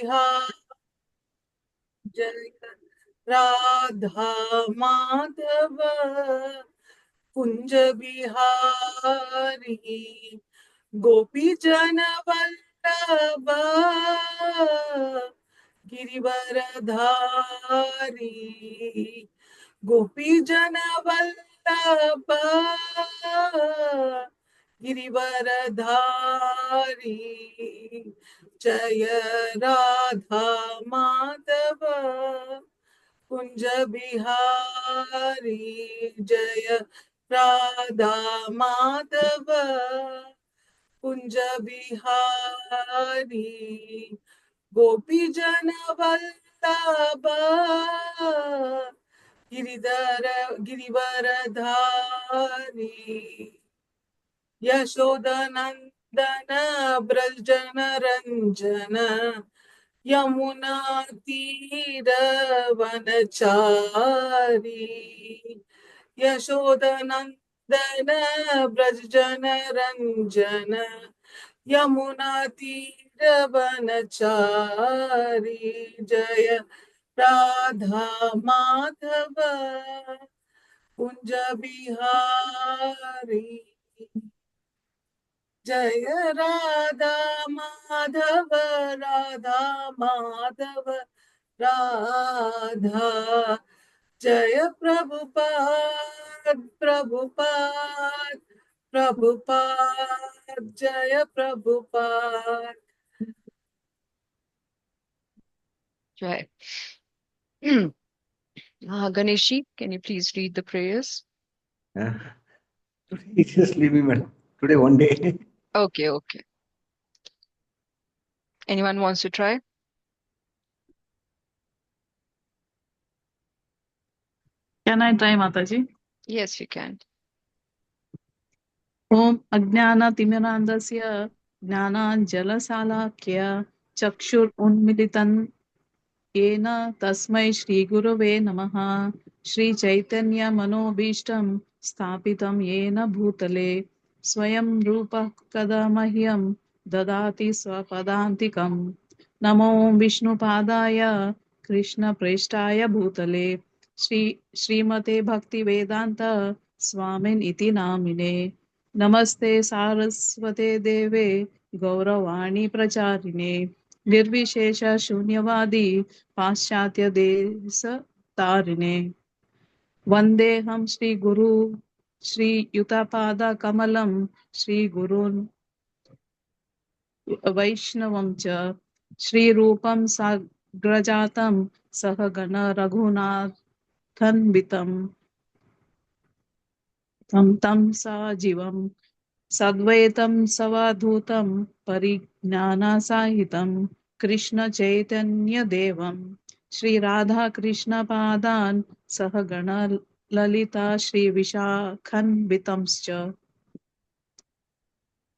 बिहार जय राधा माधव कुंज बिहारी गोपी जन वल्लभ गिरिवरधारी गोपी जन वल्लभ गिरिवरधारी जय राधा माधव कुंज बिहारी जय राधा माधव कुंज बिहारी गोपी जन वल्लभ गिरिवरधारी यशोदनंदन ब्रजन रंजन यमुना तीर वनचारी यशोदनंदन ब्रजन रंजन यमुना तीर वनचारी जय राधा माधव कुंज बिहारी जय राधा माधव राधा माधव राधा जय प्रभुपाद प्रभुपाद प्रभुपाद जय Prabhupada Jai. Ganeshi, can you please read the prayers? Today, just leave me, madam. Today, one day. Okay. Anyone wants to try? Can I try, Mataji? Yes, you can. Om Ajnana-timirandasya Jnana-jalasalakya Chakshur Unmilitan Yena Tasmai Shri Gurave Namaha Shri Chaitanya Manobishtam Sthapitam Yena Bhutale Swayam Rupa Kadamahyam Dadati Swapadantikam Namo Vishnu Padaya Krishna Preshtaya Bhutale Srimate Bhakti Vedanta Swamin Iti Namine Namaste Saraswate Deve Gauravani Pracharine निर्विशेष शून्यवादी पाश्चात्य देश तारिणे वंदे हम श्री गुरु श्री युतापाद कमलम श्री गुरुन् वैष्णवं च श्री रूपं साग्रजातं सहगण रघुनाथन्वितं तं सजीवं सद्वैतं सवधूतं परिज्ञानसाहितं कृष्ण चैतन्य देवं श्री राधा कृष्ण पादान् सहगण ललिता श्री विशाखन्वितंश्च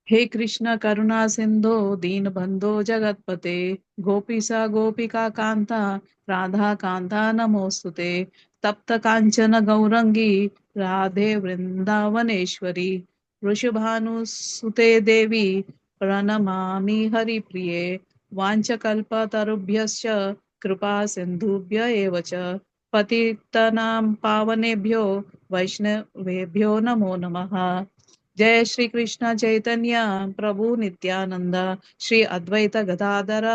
हे कृष्ण करुणा सिंधो दीनबंधो जगत्पते गोपीसा गोपिका कांता राधा कांता नमोस्तुते तप्त कांचन गौरंगी राधे वृंदावनेश्वरी वृषभानुसुते देवी प्रणमामि हरिप्रिये वाञ्छकल्पतरुभ्यश्च कृपा सिन्धुभ्य एव च पतितनां पावनेभ्यो वैष्णवेभ्यो नमो नमः जय श्री कृष्ण चैतन्य प्रभु नित्यानंद श्री अद्वैत गदाधर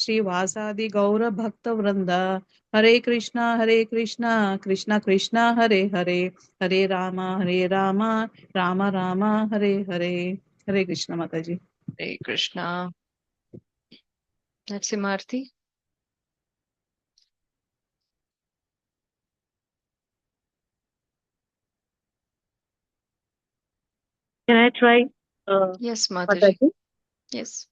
श्री वासादि गौर भक्त वृंद हरे कृष्णा कृष्ण कृष्ण हरे हरे हरे राम राम राम हरे हरे हरे कृष्ण माता जी Hare Krishna. Narasimharthi. Can I try? Yes, Mataji. Mataji? Yes.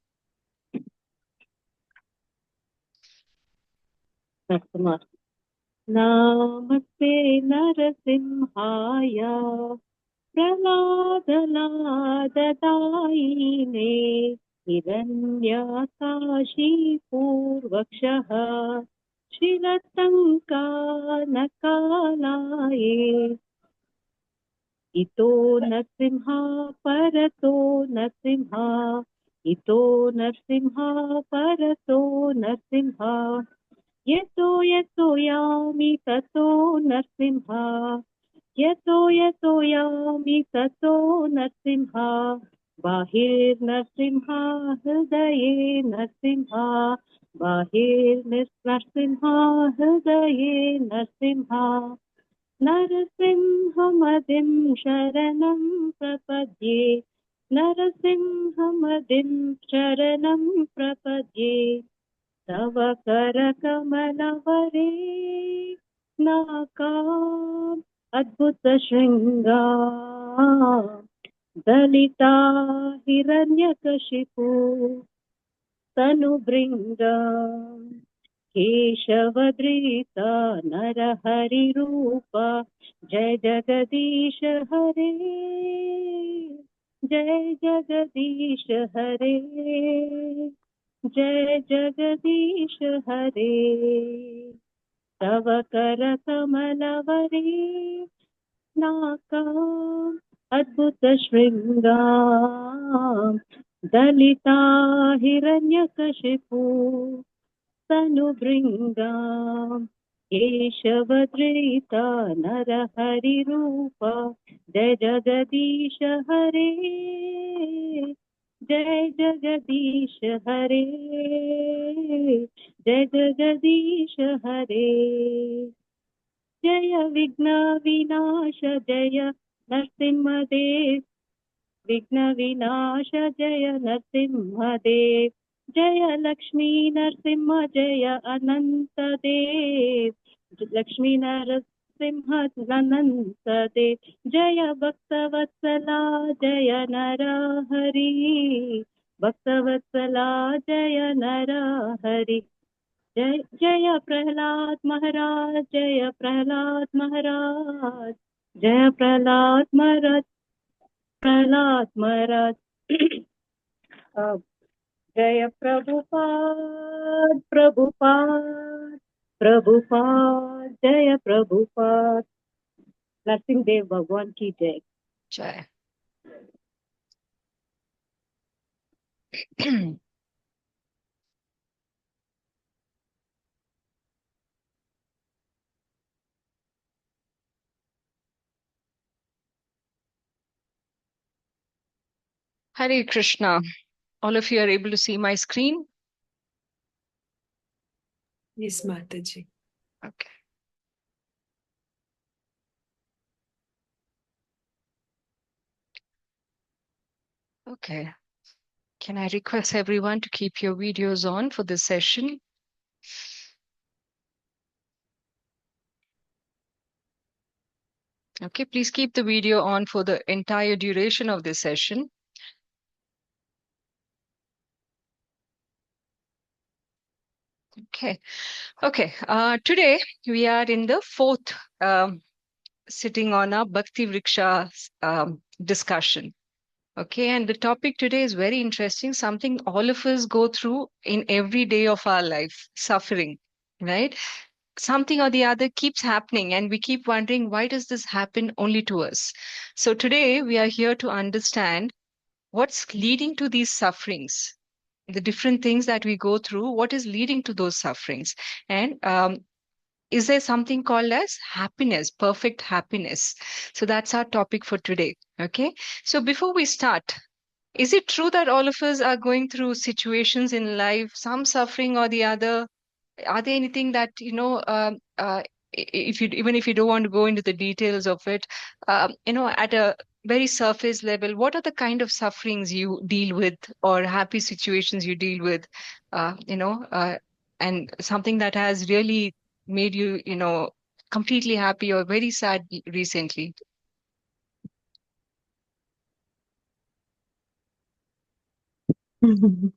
Namaste Narasimhaya प्रह्लादनाददायिने हिरण्यकाशीपूर्वक्षः शिरतङ्कानकालाये इतो नृसिंहा परतो नृसिंहा इतो नरसिंहा परतो नरसिंहा यतो यतो यामि ततो नरसिंहा यतो यतो यामि ततो नरसिंहा बाहिर्नरसिंहा हृदये नरसिंहा बाहिर्नरसिंहा हृदये नरसिंहा नरसिंहमदिं शरणं प्रपद्ये नरसिंहमदिं शरणं प्रपद्ये तव करकमलवरे नाकाम् अद्भुतशृङ्गा दलिता हिरण्यकशिपु तनुभृङ्गा केशवदृता नरहरिरूप जय जगदीश हरे जय जगदीश हरे जय जगदीश हरे तव करकमलवरे नाकाम् अद्भुतशृङ्गा दलिता हिरण्यकशिपु तनुभृङ्गा केशवदृता नरहरिरूप जय जगदीश हरे जय जगदीश हरे जय जगदीश हरे जय विघ्न विनाश जय नरसिंहदेव विघ्न विनाश जय नरसिंहदेव जय लक्ष्मी नरसिंह जय अनंत देव लक्ष्मी नरसिंह अनंत देव जय भक्तवत्सला जय नरहरि भक्तवत्सला जय नरहरि जय जय प्रहलाद महाराज जय प्रहलाद महाराज जय प्रहलाद महाराज प्रहलाद महाराज जय प्रभुपाद प्रभुपाद प्रभुपाद जय प्रभुपाद नरसिंह देव भगवान की जय Jai. Hare Krishna. All of you are able to see my screen? Yes, Mataji. Okay. Okay. Can I request everyone to keep your videos on for this session? Okay, please keep the video on for the entire duration of this session. Okay. Okay. Today we are in the fourth sitting on our Bhakti Vriksha discussion. Okay, and the topic today is very interesting, something all of us go through in every day of our life, suffering, right? Something or the other keeps happening, and we keep wondering, why does this happen only to us? So today we are here to understand what's leading to these sufferings, the different things that we go through, what is leading to those sufferings, and is there something called as happiness, perfect happiness? So that's our topic for today. Okay, so before we start, is it true that all of us are going through situations in life, some suffering or the other? Are there anything that, if you, even if you don't want to go into the details of it, at a very surface level, what are the kind of sufferings you deal with or happy situations you deal with, and something that has really made you, completely happy or very sad recently? Nothing?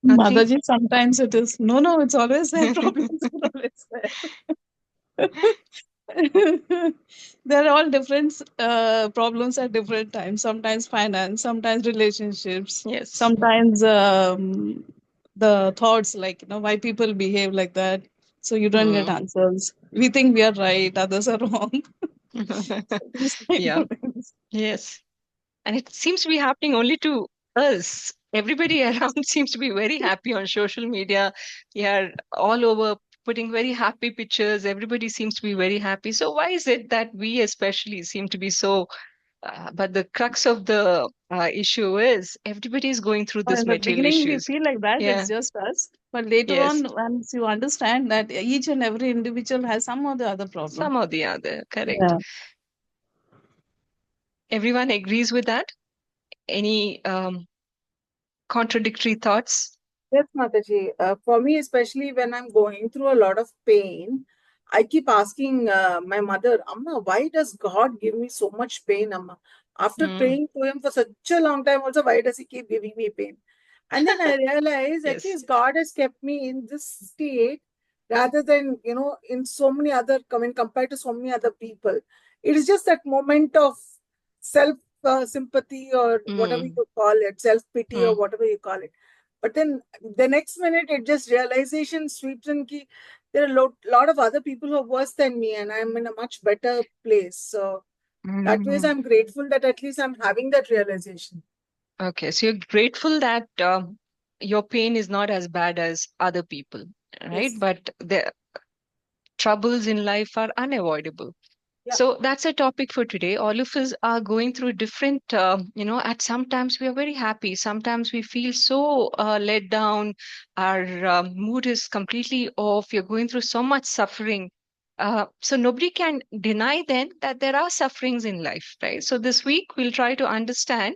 Mataji, sometimes it is. No, it's always there. Problems are always there. There are all different problems at different times. Sometimes finance, sometimes relationships, Yes. sometimes the thoughts like, why people behave like that. So you don't get answers. We think we are right, others are wrong. These kind Yeah. of things. Yes. And it seems to be happening only to us. Everybody around seems to be very happy on social media. Yeah, all over putting very happy pictures. Everybody seems to be very happy. So why is it that we especially seem to be so? But the crux of the issue is everybody is going through Well, this in the material beginning, we issues. feel like that Yeah. it's just us. But later Yes. on, once you understand that each and every individual has some or the other problem. Some or the other. Correct. Yeah. Everyone agrees with that? Any contradictory thoughts? Yes, Mataji. For me, especially when I'm going through a lot of pain, I keep asking my mother, Amma, why does God give me so much pain, Amma? After Mm. praying to Him for such a long time, also, why does He keep giving me pain? And then I realize at Yes. least God has kept me in this state rather than, in so many other, compared to so many other people. It is just that moment of self sympathy or whatever Mm. you call it, self pity or Mm. whatever you call it. But then the next minute, it just realization sweeps in ki there are a lot of other people who are worse than me, and I'm in a much better place. So that ways, Mm. I'm grateful that at least I'm having that realization. Okay, so you're grateful that your pain is not as bad as other people, right? Yes. But the troubles in life are unavoidable. Yeah. So that's a topic for today. All of us are going through different, at sometimes we are very happy. Sometimes we feel so let down. Our mood is completely off. You're going through so much suffering. So nobody can deny then that there are sufferings in life, right? So this week we'll try to understand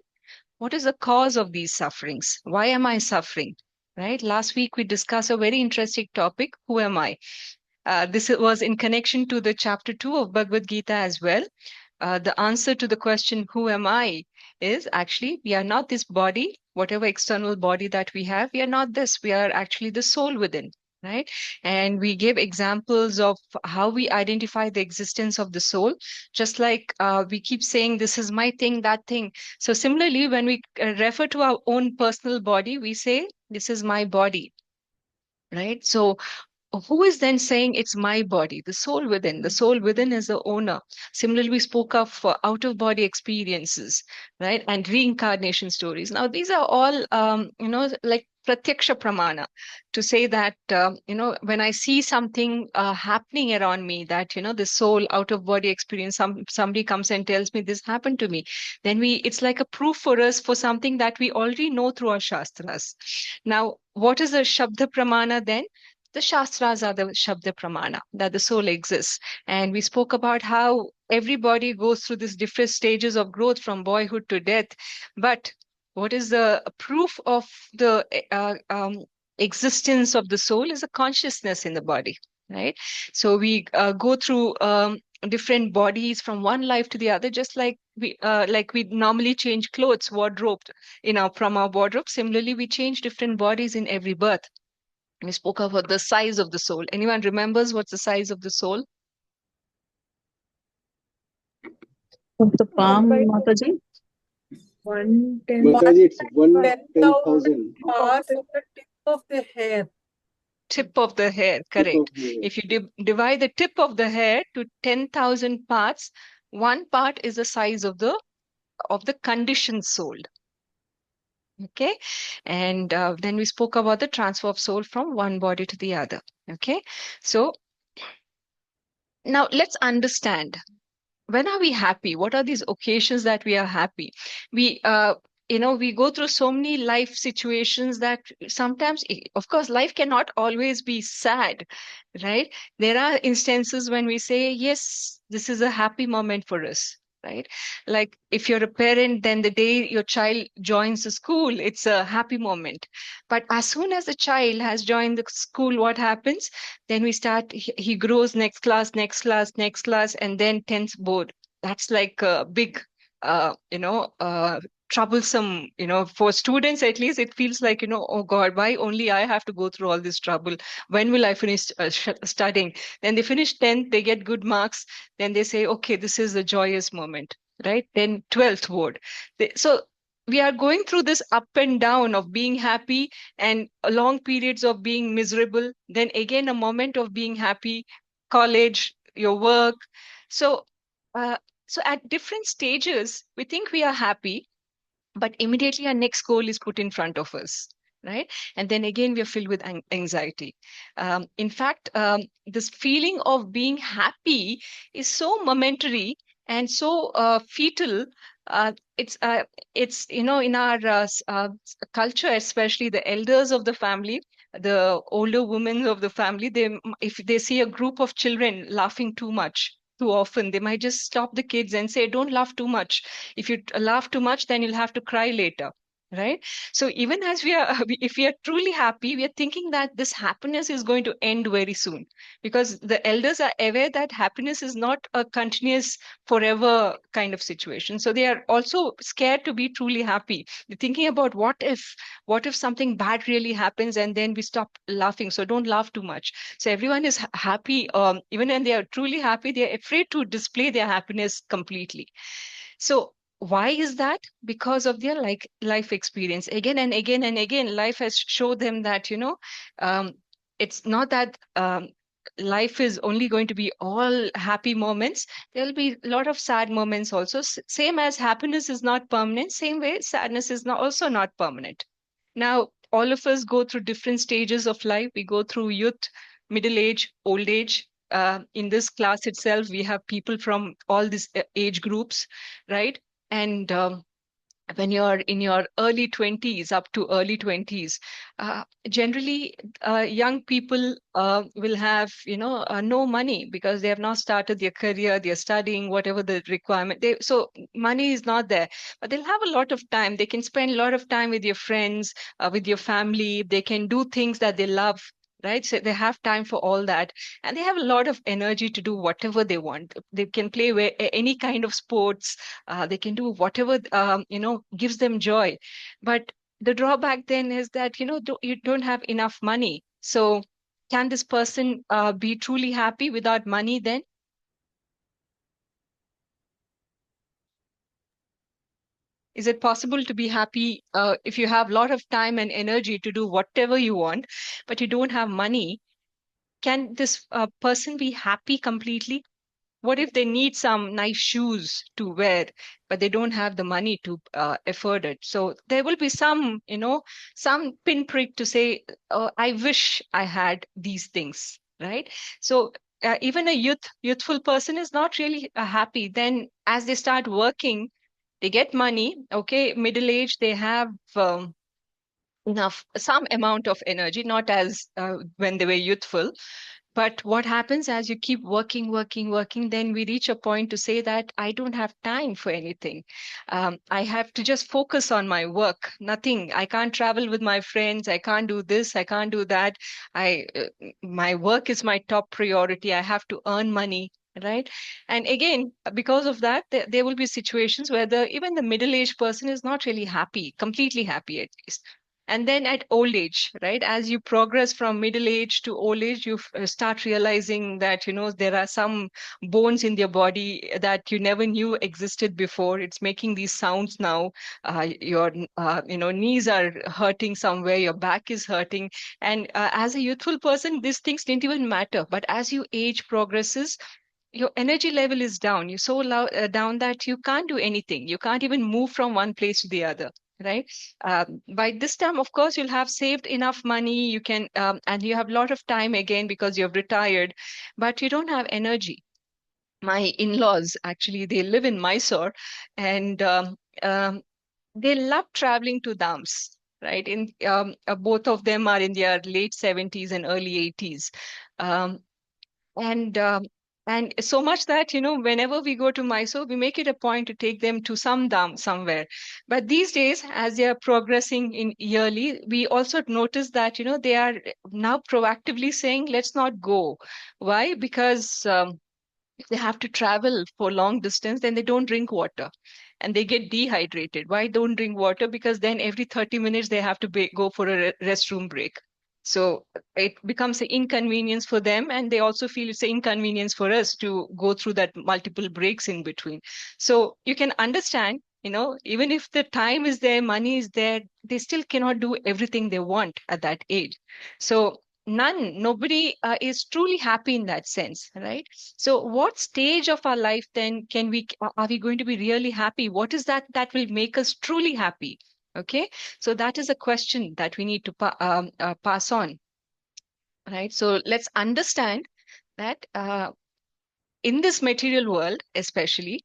what is the cause of these sufferings? Why am I suffering? Right? Last week we discussed a very interesting topic. Who am I? This was in connection to the chapter 2 of Bhagavad Gita as well. The answer to the question, who am I, is actually we are not this body, whatever external body that we have, we are not this. We are actually the soul within, right? And we gave examples of how we identify the existence of the soul, just like we keep saying, this is my thing, that thing. So, similarly, when we refer to our own personal body, we say, this is my body, right? So, who is then saying it's my body? The soul within. The soul within is the owner. Similarly, we spoke of out of body experiences, right? And reincarnation stories. Now, these are all, like pratyaksha pramana to say that, when I see something happening around me, that, the soul out of body experience, somebody comes and tells me this happened to me, then it's like a proof for us for something that we already know through our shastras. Now, what is the shabda pramana then? The Shastras are the Shabda Pramana, that the soul exists. And we spoke about how everybody goes through these different stages of growth from boyhood to death. But what is the proof of the existence of the soul is a consciousness in the body, right? So we go through different bodies from one life to the other, just like we normally change clothes, wardrobe from our wardrobe. Similarly, we change different bodies in every birth. We spoke about the size of the soul. Anyone remembers what's the size of the soul? Of the palm, By Mataji? 110. Mataji, it's 10,000 110,000 parts of the tip of the hair. Tip of the hair, tip of correct. the If you divide the tip of the hair to 10,000 parts, one part is the size of the conditioned soul. Okay, and then we spoke about the transfer of soul from one body to the other. Okay, so now let's understand, when are we happy? What are these occasions that we are happy? We we go through so many life situations that sometimes, of course, life cannot always be sad, right? There are instances when we say, yes, this is a happy moment for us, right? Like if you're a parent, then the day your child joins the school, it's a happy moment. But as soon as the child has joined the school, what happens? Then we start, he grows, next class, next class, next class, and then 10th board. That's like a big, troublesome, for students at least, it feels like, oh God, why only I have to go through all this trouble? When will I finish studying? Then they finish 10th, they get good marks. Then they say, okay, this is a joyous moment, right? Then 12th board. So we are going through this up and down of being happy and long periods of being miserable. Then again, a moment of being happy, college, your work. So, uh, so at different stages, we think we are happy, but immediately our next goal is put in front of us, right? And then again, we are filled with anxiety. In fact, this feeling of being happy is so momentary and so fetal. It's in our culture, especially the elders of the family, the older women of the family, if they see a group of children laughing too much, too often, they might just stop the kids and say, don't laugh too much. If you laugh too much, then you'll have to cry later, right? So even as we are, if we are truly happy, we are thinking that this happiness is going to end very soon, because the elders are aware that happiness is not a continuous forever kind of situation. So they are also scared to be truly happy. They're thinking about what if something bad really happens and then we stop laughing. So don't laugh too much. So everyone is happy. Even when they are truly happy, they are afraid to display their happiness completely. So why is that? Because of their life experience. Again and again and again, life has showed them that, um, it's not that life is only going to be all happy moments. There'll be a lot of sad moments also. Same as happiness is not permanent, same way sadness is also not permanent. Now, all of us go through different stages of life. We go through youth, middle age, old age. In this class itself, we have people from all these age groups, right? And when you're in your early 20s, up to early 20s, generally young people will have, no money because they have not started their career, they're studying, whatever the requirement. So money is not there, but they'll have a lot of time. They can spend a lot of time with your friends, with your family. They can do things that they love. Right. So they have time for all that. And they have a lot of energy to do whatever they want. They can play any kind of sports, they can do whatever gives them joy. But the drawback then is that you don't have enough money. So can this person be truly happy without money then? Is it possible to be happy if you have a lot of time and energy to do whatever you want, but you don't have money? Can this person be happy completely? What if they need some nice shoes to wear, but they don't have the money to afford it? So there will be some pinprick to say, oh, I wish I had these things, right? So even a youthful person is not really happy. Then as they start working, they get money. Okay, middle age, they have enough, some amount of energy, not as when they were youthful. But what happens as you keep working, working, working, then we reach a point to say that I don't have time for anything. I have to just focus on my work, nothing. I can't travel with my friends. I can't do this. I can't do that. My work is my top priority. I have to earn money. Right. And again, because of that, there will be situations where even the middle-aged person is not really happy, completely happy at least. And then at old age, right, as you progress from middle age to old age, you start realizing that, there are some bones in your body that you never knew existed before. It's making these sounds now. Your, knees are hurting somewhere, your back is hurting. And as a youthful person, these things didn't even matter. But as you age progresses, your energy level is down. You're so down that you can't do anything. You can't even move from one place to the other, right? By this time, of course, you'll have saved enough money. You can, and you have a lot of time again because you've retired, but you don't have energy. My in-laws, actually, they live in Mysore, and they love traveling to dams. Right, both of them are in their late 70s and early 80s. Um, and so much that whenever we go to Mysore, we make it a point to take them to some dam somewhere. But these days, as they are progressing in yearly, we also notice that they are now proactively saying, let's not go. Why? Because if they have to travel for long distance, then they don't drink water and they get dehydrated. Why don't drink water? Because then every 30 minutes they have to go for a restroom break. So it becomes an inconvenience for them, and they also feel it's an inconvenience for us to go through that multiple breaks in between. So you can understand, even if the time is there, money is there, they still cannot do everything they want at that age. So nobody is truly happy in that sense, right? So what stage of our life then are we going to be really happy? What is that will make us truly happy? Okay, so that is a question that we need to pass on, right? So let's understand that in this material world, especially,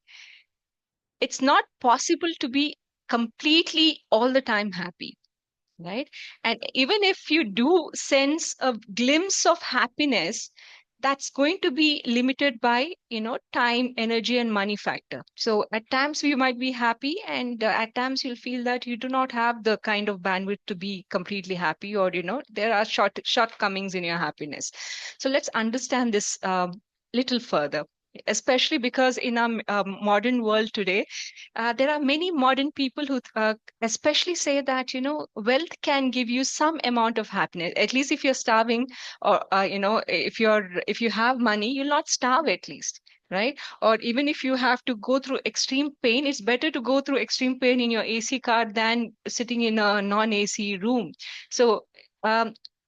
it's not possible to be completely all the time happy, right? And even if you do sense a glimpse of happiness, that's going to be limited by, time, energy, and money factor. So at times you might be happy, and at times you'll feel that you do not have the kind of bandwidth to be completely happy, or there are shortcomings in your happiness. So let's understand this little further, especially because in our modern world today, there are many modern people who especially say that wealth can give you some amount of happiness, at least if you're starving, or if you have money, you'll not starve, at least, right? Or even if you have to go through extreme pain, it's better to go through extreme pain in your AC car than sitting in a non-AC room. So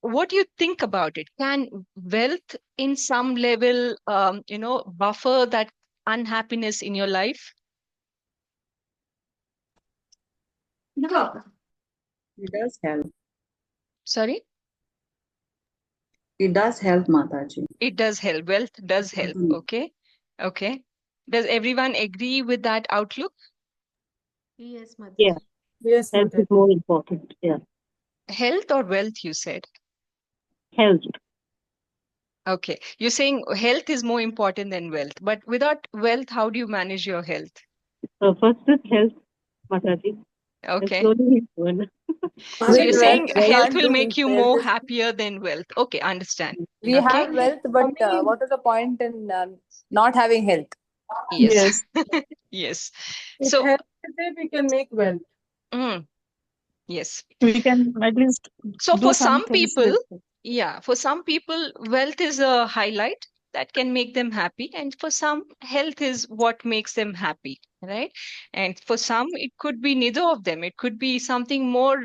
what do you think about it? Can wealth in some level buffer that unhappiness in your life? No, it does help. Sorry? It does help, Mataji. It does help. Wealth does help. Mhm. Okay. Okay. Does everyone agree with that outlook? Yes, Mataji. Yeah, Yes, health Mataji. is more important. Yeah, Health or wealth, you said? health. Okay. You're saying health is more important than wealth. But without wealth, how do you manage your health? So first is health, Mataji. And Okay. slowly we go. So With you're saying wealth, we health can't will do make you wealth more is happier than wealth. Okay, understand. we Okay. have wealth, but what is the point in not having health? Yes. Yes. Yes. With So, health today, we can make wealth. yes. We can at least So do for some some things people, with. for some people, wealth is a highlight that can make them happy, and for some, health is what makes them happy, right? And for some, it could be neither of them. It could be something more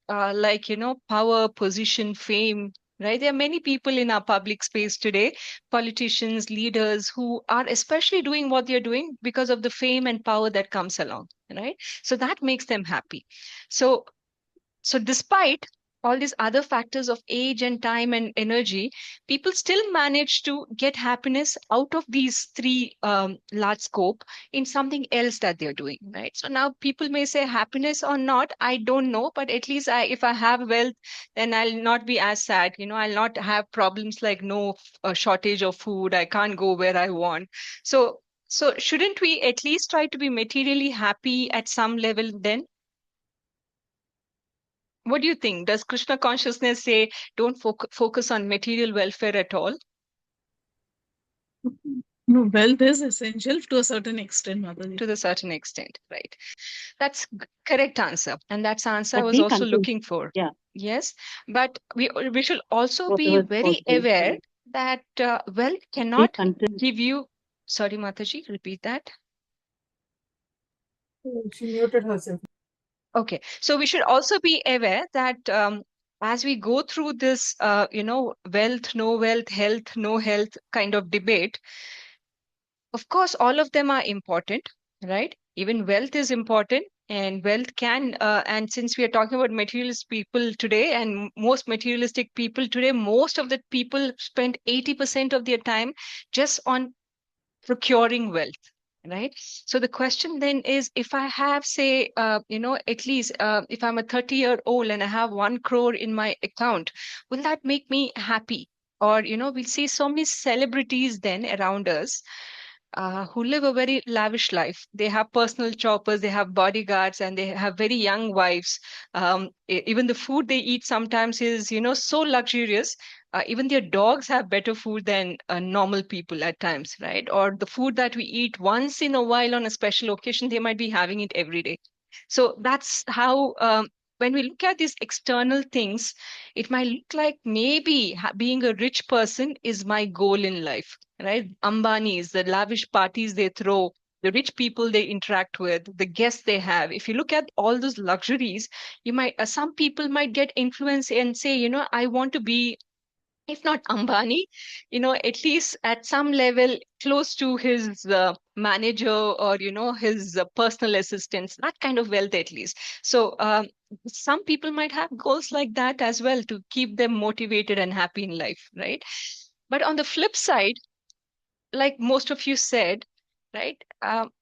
like power, position, fame. Right? There are many people in our public space today, politicians, leaders, who are especially doing what they're doing because of the fame and power that comes along, right? So that makes them happy. So despite all these other factors of age and time and energy, people still manage to get happiness out of these three large scope in something else that they're doing, right? So now people may say happiness or not, I don't know, but at least if I have wealth, then I'll not be as sad. I'll not have problems like no shortage of food. I can't go where I want. So shouldn't we at least try to be materially happy at some level then? What do you think? Does Krishna consciousness say don't focus on material welfare at all? No, wealth is essential to a certain extent, Mataji. To the certain extent, right? That's correct answer, and that's answer I But was be also content. looking for. Yeah, Yes, but we should also be whatever is very possible. aware that wealth Be cannot content. give you. Sorry, Mataji, repeat that. She muted herself. Okay, so we should also be aware that as we go through this, wealth, no wealth, health, no health kind of debate, of course, all of them are important, right? Even wealth is important, and wealth can, and since we are talking about materialist people today, and most materialistic people today, most of the people spend 80% of their time just on procuring wealth, right? So the question then is, if I have, say, at least if I'm a 30-year-old and I have 1 crore in my account, will that make me happy? Or, we'll see so many celebrities then around us who live a very lavish life. They have personal choppers, they have bodyguards, and they have very young wives. Even the food they eat sometimes is, so luxurious. Even their dogs have better food than normal people at times, right? Or the food that we eat once in a while on a special occasion, they might be having it every day. So that's how, when we look at these external things, it might look like maybe being a rich person is my goal in life, right? Ambanis, the lavish parties they throw, the rich people they interact with, the guests they have. If you look at all those luxuries, you might, some people might get influenced and say, I want to be if not Ambani, at least at some level close to his manager, or, his personal assistants, that kind of wealth at least. So some people might have goals like that as well to keep them motivated and happy in life, right? But on the flip side, like most of you said, right?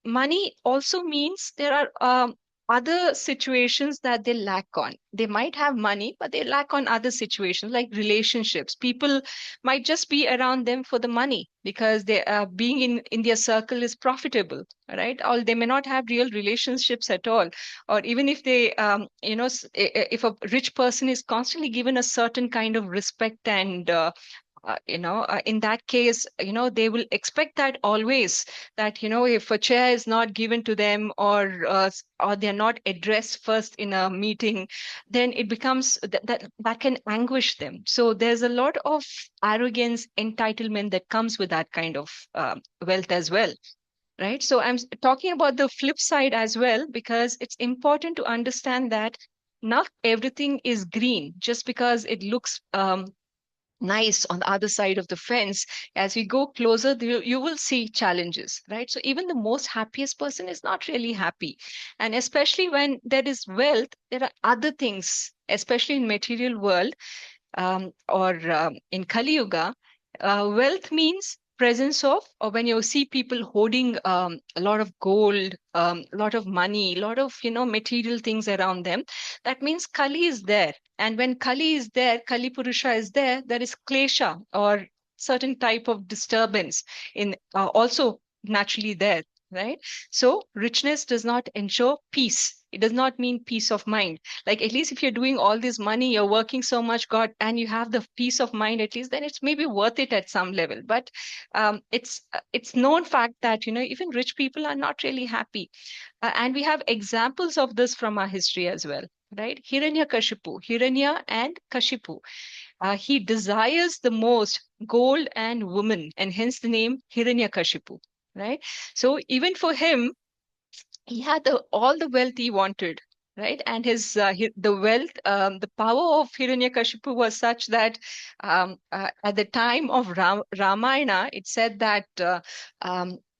Money also means there are other situations that they lack on. They might have money, but they lack on other situations like relationships. People might just be around them for the money because they being in their circle is profitable, right? Or they may not have real relationships at all. Or even if they, if a rich person is constantly given a certain kind of respect and in that case, they will expect that always, that, if a chair is not given to them, or they're not addressed first in a meeting, then it becomes that can anguish them. So there's a lot of arrogance, entitlement that comes with that kind of wealth as well. Right. So I'm talking about the flip side as well, because it's important to understand that not everything is green just because it looks nice on the other side of the fence. As we go closer, you will see challenges, right? So even the most happiest person is not really happy. And especially when there is wealth, there are other things, especially in material world, or in Kali Yuga, wealth means presence of, or when you see people hoarding a lot of gold, a lot of money, a lot of material things around them, that means Kali is there. And when Kali is there, Kali Purusha is there, there is klesha, or certain type of disturbance in also naturally there, right? So richness does not ensure peace. It does not mean peace of mind. Like, at least if you're doing all this money, you're working so much, God, and you have the peace of mind, at least then it's maybe worth it at some level. But it's known fact that even rich people are not really happy, and we have examples of this from our history as well, right? Hiranya and Kashipu. He desires the most gold and women, and hence the name Hiranyakashipu, right? So even for him, he had all the wealth he wanted, right? And the wealth, the power of Hiranyakashipu was such that at the time of Ramayana, it said that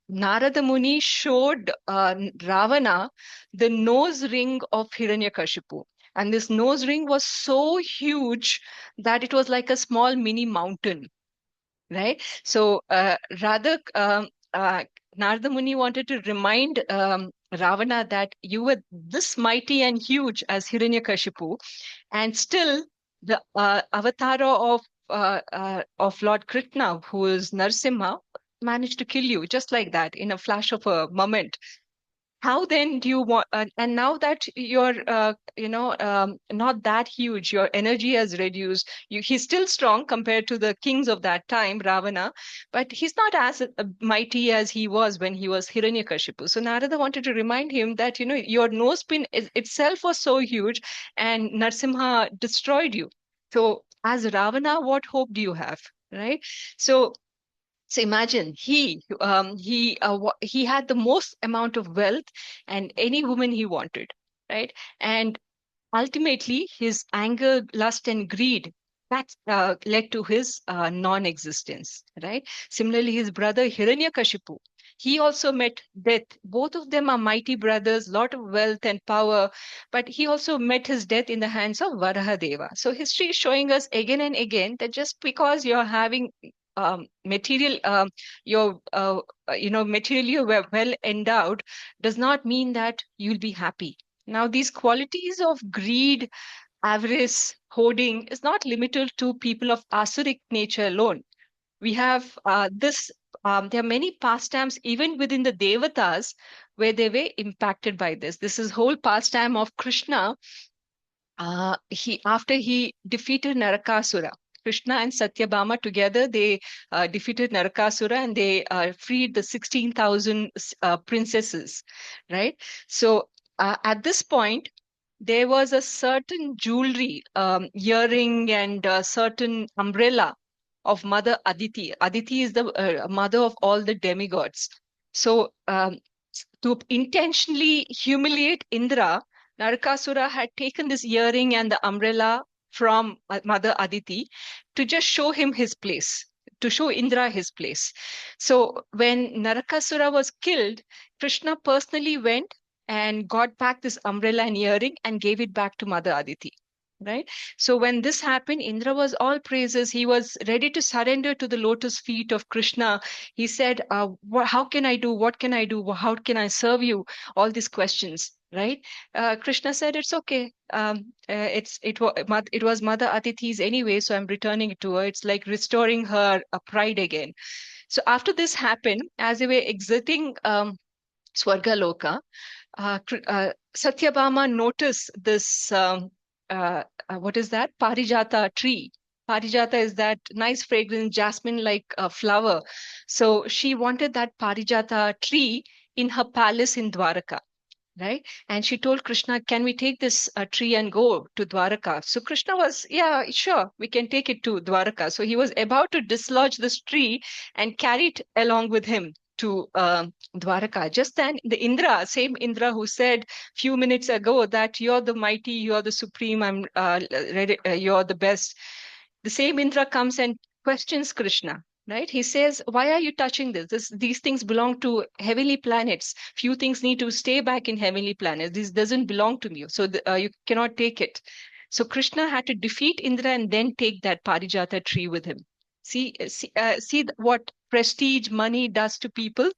Narada Muni showed Ravana the nose ring of Hiranyakashipu. And this nose ring was so huge that it was like a small mini mountain, right? So rather, Narada Muni wanted to remind Ravana that you were this mighty and huge as Hiranyakashipu, and still the avatar of Lord Krishna, who is Narsimha, managed to kill you just like that in a flash of a moment. How then do you want, and now that you're not that huge, your energy has reduced. He's still strong compared to the kings of that time, Ravana, but he's not as mighty as he was when he was Hiranyakashipu. So Narada wanted to remind him that your nose pin itself was so huge, and Narsimha destroyed you. So as Ravana, what hope do you have, right? So imagine he had the most amount of wealth and any woman he wanted, right? And ultimately, his anger, lust, and greed that led to his non-existence, right? Similarly, his brother Hiranyakashipu, he also met death. Both of them are mighty brothers, lot of wealth and power, but he also met his death in the hands of Varahadeva. So history is showing us again and again that just because you're having material, materially well endowed, does not mean that you'll be happy. Now, these qualities of greed, avarice, hoarding is not limited to people of asuric nature alone. We have there are many pastimes even within the Devatas where they were impacted by this. This is whole pastime of Krishna. After he defeated Narakasura, Krishna and Satyabhama together, they defeated Narakasura, and they freed the 16,000 princesses, right? So at this point, there was a certain jewelry, earring, and a certain umbrella of Mother Aditi. Aditi is the mother of all the demigods. So to intentionally humiliate Indra, Narakasura had taken this earring and the umbrella from Mother Aditi to just show him his place, to show Indra his place. So when Narakasura was killed, Krishna personally went and got back this umbrella and earring and gave it back to Mother Aditi. Right. So when this happened, Indra was all praises. He was ready to surrender to the lotus feet of Krishna. He said, how can I do? What can I do? How can I serve you? All these questions. Right. Krishna said, it's okay. It was Mother Aditi's anyway, so I'm returning it to her. It's like restoring her pride again. So after this happened, as they were exiting Swargaloka, Satyabhama noticed this, what is that? Parijata tree. Parijata is that nice fragrant jasmine-like flower. So she wanted that Parijata tree in her palace in Dwaraka. Right. And she told Krishna, can we take this tree and go to Dwaraka? So Krishna was, yeah, sure, we can take it to Dwaraka. So he was about to dislodge this tree and carry it along with him to Dwaraka. Just then, the Indra, same Indra who said few minutes ago that you're the mighty, you're the supreme, I'm ready, you're the best. The same Indra comes and questions Krishna. Right? He says, why are you touching this? These things belong to heavenly planets. Few things need to stay back in heavenly planets. This doesn't belong to me. So you cannot take it. So Krishna had to defeat Indra and then take that Parijata tree with him. See what prestige money does to people.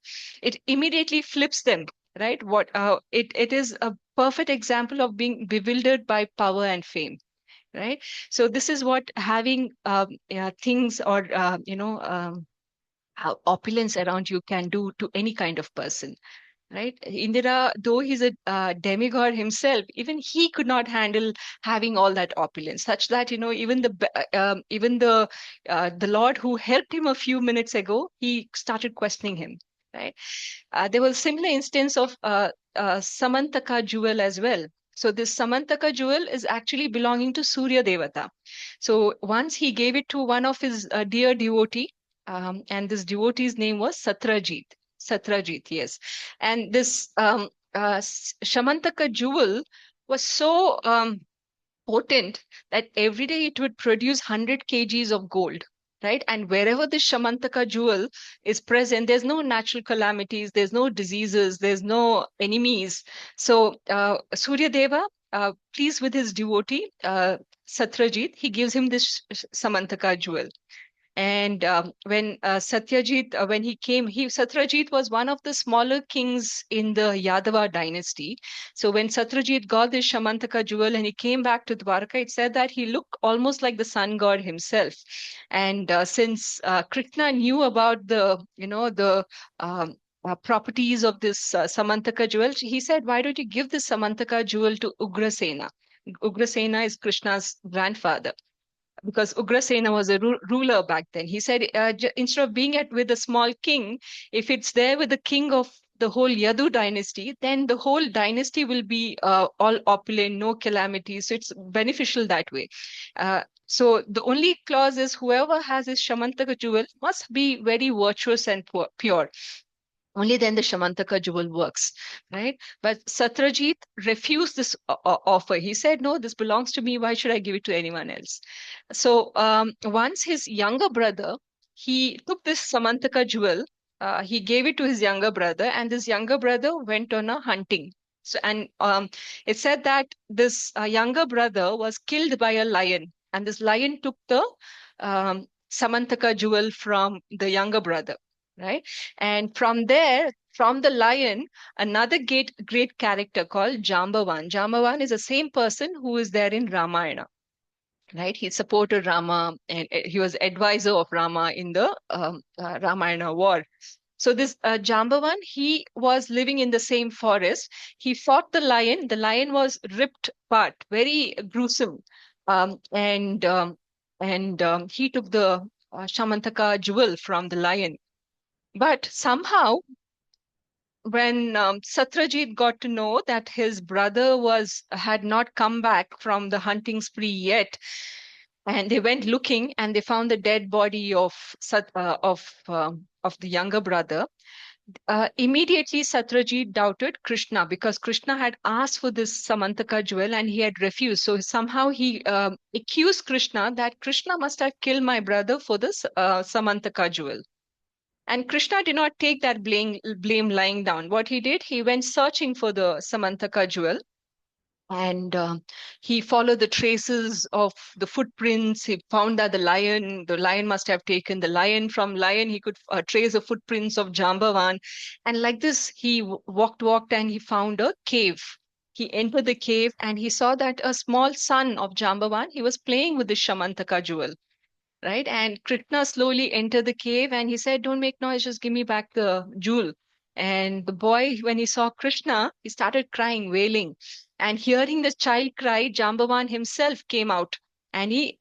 It immediately flips them, right? It is a perfect example of being bewildered by power and fame. Right. So this is what having things or how opulence around you can do to any kind of person. Right. Indira, though he's a demigod himself, even he could not handle having all that opulence, such that even the Lord who helped him a few minutes ago, he started questioning him. Right. There was a similar instance of Samantaka jewel as well. So this Samantaka jewel is actually belonging to Surya Devata. So once he gave it to one of his dear devotee, and this devotee's name was Satrajit. Satrajit, yes. And this Shamantaka jewel was so potent that every day it would produce 100 kgs of gold. Right. And wherever the Shamantaka jewel is present, there's no natural calamities, there's no diseases, there's no enemies. So Surya Deva, pleased with his devotee, Satrajit, he gives him this Samantaka jewel. And when Satyajit, when he came, Satyajit was one of the smaller kings in the Yadava dynasty. So when Satyajit got this Shamantaka jewel and he came back to Dwarka, it said that he looked almost like the sun god himself. And since Krishna knew about the properties of this Samantaka jewel, he said, why don't you give this Samantaka jewel to Ugrasena? Ugrasena is Krishna's grandfather, because Ugrasena was a ruler back then. He said, instead of being with a small king, if it's there with the king of the whole Yadu dynasty, then the whole dynasty will be all opulent, no calamities. So it's beneficial that way. So the only clause is whoever has his Shamantaka jewel must be very virtuous and pure. Only then the Shamantaka jewel works, right? But Satrajit refused this offer. He said, no, this belongs to me. Why should I give it to anyone else? So once his younger brother, he took this Samantaka jewel, he gave it to his younger brother, and this younger brother went on a hunting. So, and it said that this younger brother was killed by a lion, and this lion took the Samantaka jewel from the younger brother. Right. And from there, from the lion, another great character called Jambavan. Jambavan is the same person who is there in Ramayana. Right. He supported Rama and he was advisor of Rama in the Ramayana war. So this Jambavan, he was living in the same forest. He fought the lion. The lion was ripped apart, very gruesome. And he took the Shamantaka jewel from the lion. But somehow, when Satrajit got to know that his brother had not come back from the hunting spree yet, and they went looking and they found the dead body of the younger brother, Immediately Satyajit doubted Krishna because Krishna had asked for this Samantaka jewel and he had refused. So somehow he accused Krishna that Krishna must have killed my brother for this Samantaka jewel. And Krishna did not take that blame lying down. What he did, he went searching for the Samantaka jewel, and he followed the traces of the footprints. He found that the lion must have taken the lion. From lion he could trace the footprints of Jambavan, and like this he walked and he found a cave. He entered the cave and he saw that a small son of Jambavan, he was playing with the Shamantaka jewel, right? And Krishna slowly entered the cave and he said, "Don't make noise, just give me back the jewel." And the boy, when he saw Krishna, he started crying, wailing. And hearing the child cry, Jambavan himself came out and he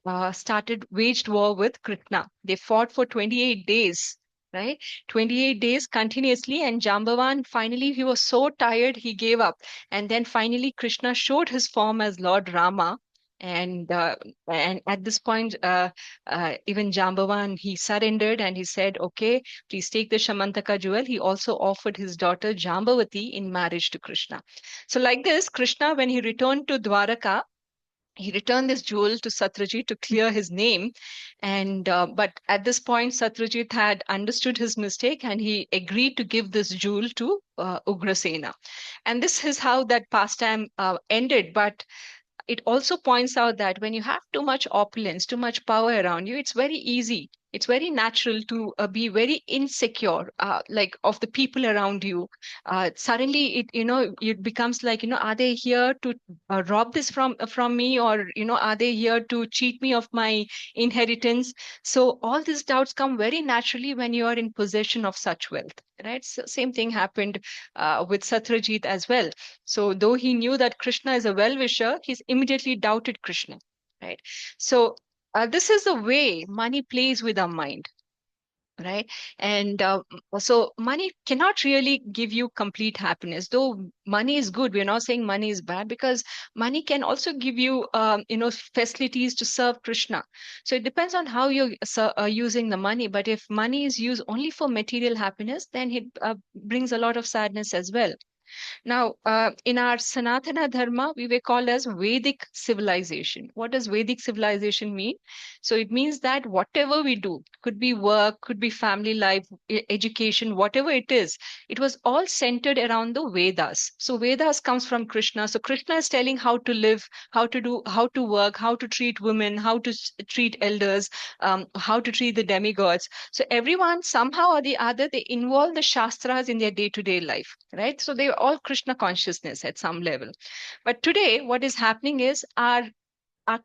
waged war with Krishna. They fought for 28 days, right? 28 days continuously. And Jambavan, finally, he was so tired, he gave up. And then finally, Krishna showed his form as Lord Rama. And at this point, even Jambavan, he surrendered and he said, "Okay, please take the Shamantaka jewel." He also offered his daughter Jambavati in marriage to Krishna. So like this, Krishna, when he returned to Dwaraka, he returned this jewel to Satyajit to clear his name. And but at this point, Satyajit had understood his mistake and he agreed to give this jewel to Ugrasena. And this is how that pastime ended. But it also points out that when you have too much opulence, too much power around you, it's very easy. It's very natural to be very insecure, like of the people around you. Suddenly, it becomes like, are they here to rob this from me, or are they here to cheat me of my inheritance? So all these doubts come very naturally when you are in possession of such wealth, right? So same thing happened with Satyajit as well. So though he knew that Krishna is a well-wisher, he's immediately doubted Krishna, right? So this is the way money plays with our mind, right? And so money cannot really give you complete happiness. Though money is good, we're not saying money is bad, because money can also give you, facilities to serve Krishna. So it depends on how you're using the money. But if money is used only for material happiness, then it brings a lot of sadness as well. Now, in our Sanatana Dharma, we were called as Vedic civilization. What does Vedic civilization mean? So it means that whatever we do, could be work, could be family life, education, whatever it was all centered around the Vedas. So Vedas comes from Krishna. So Krishna is telling how to live, how to work, how to treat women, how to treat elders, how to treat the demigods. So everyone, somehow or the other, they involve the Shastras in their day-to-day life, right? So they are all Krishna consciousness at some level. But today, what is happening is our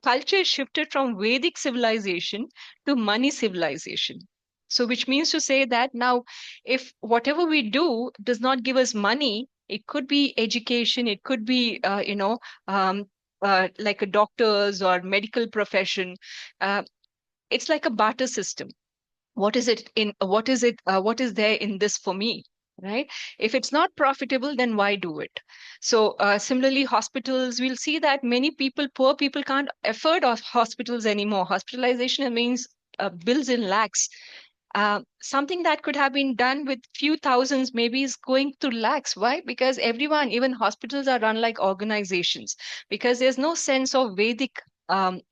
culture is shifted from Vedic civilization to money civilization. So which means to say that now, if whatever we do does not give us money, it could be education, it could be, like a doctor's or medical profession. It's like a barter system. What is there in this for me, right? If it's not profitable, then why do it? So similarly, hospitals, we'll see that poor people can't afford hospitals anymore. Hospitalization means bills in lakhs. Something that could have been done with few thousands maybe is going to lakhs. Why? Because everyone, even hospitals, are run like organizations, because there's no sense of Vedic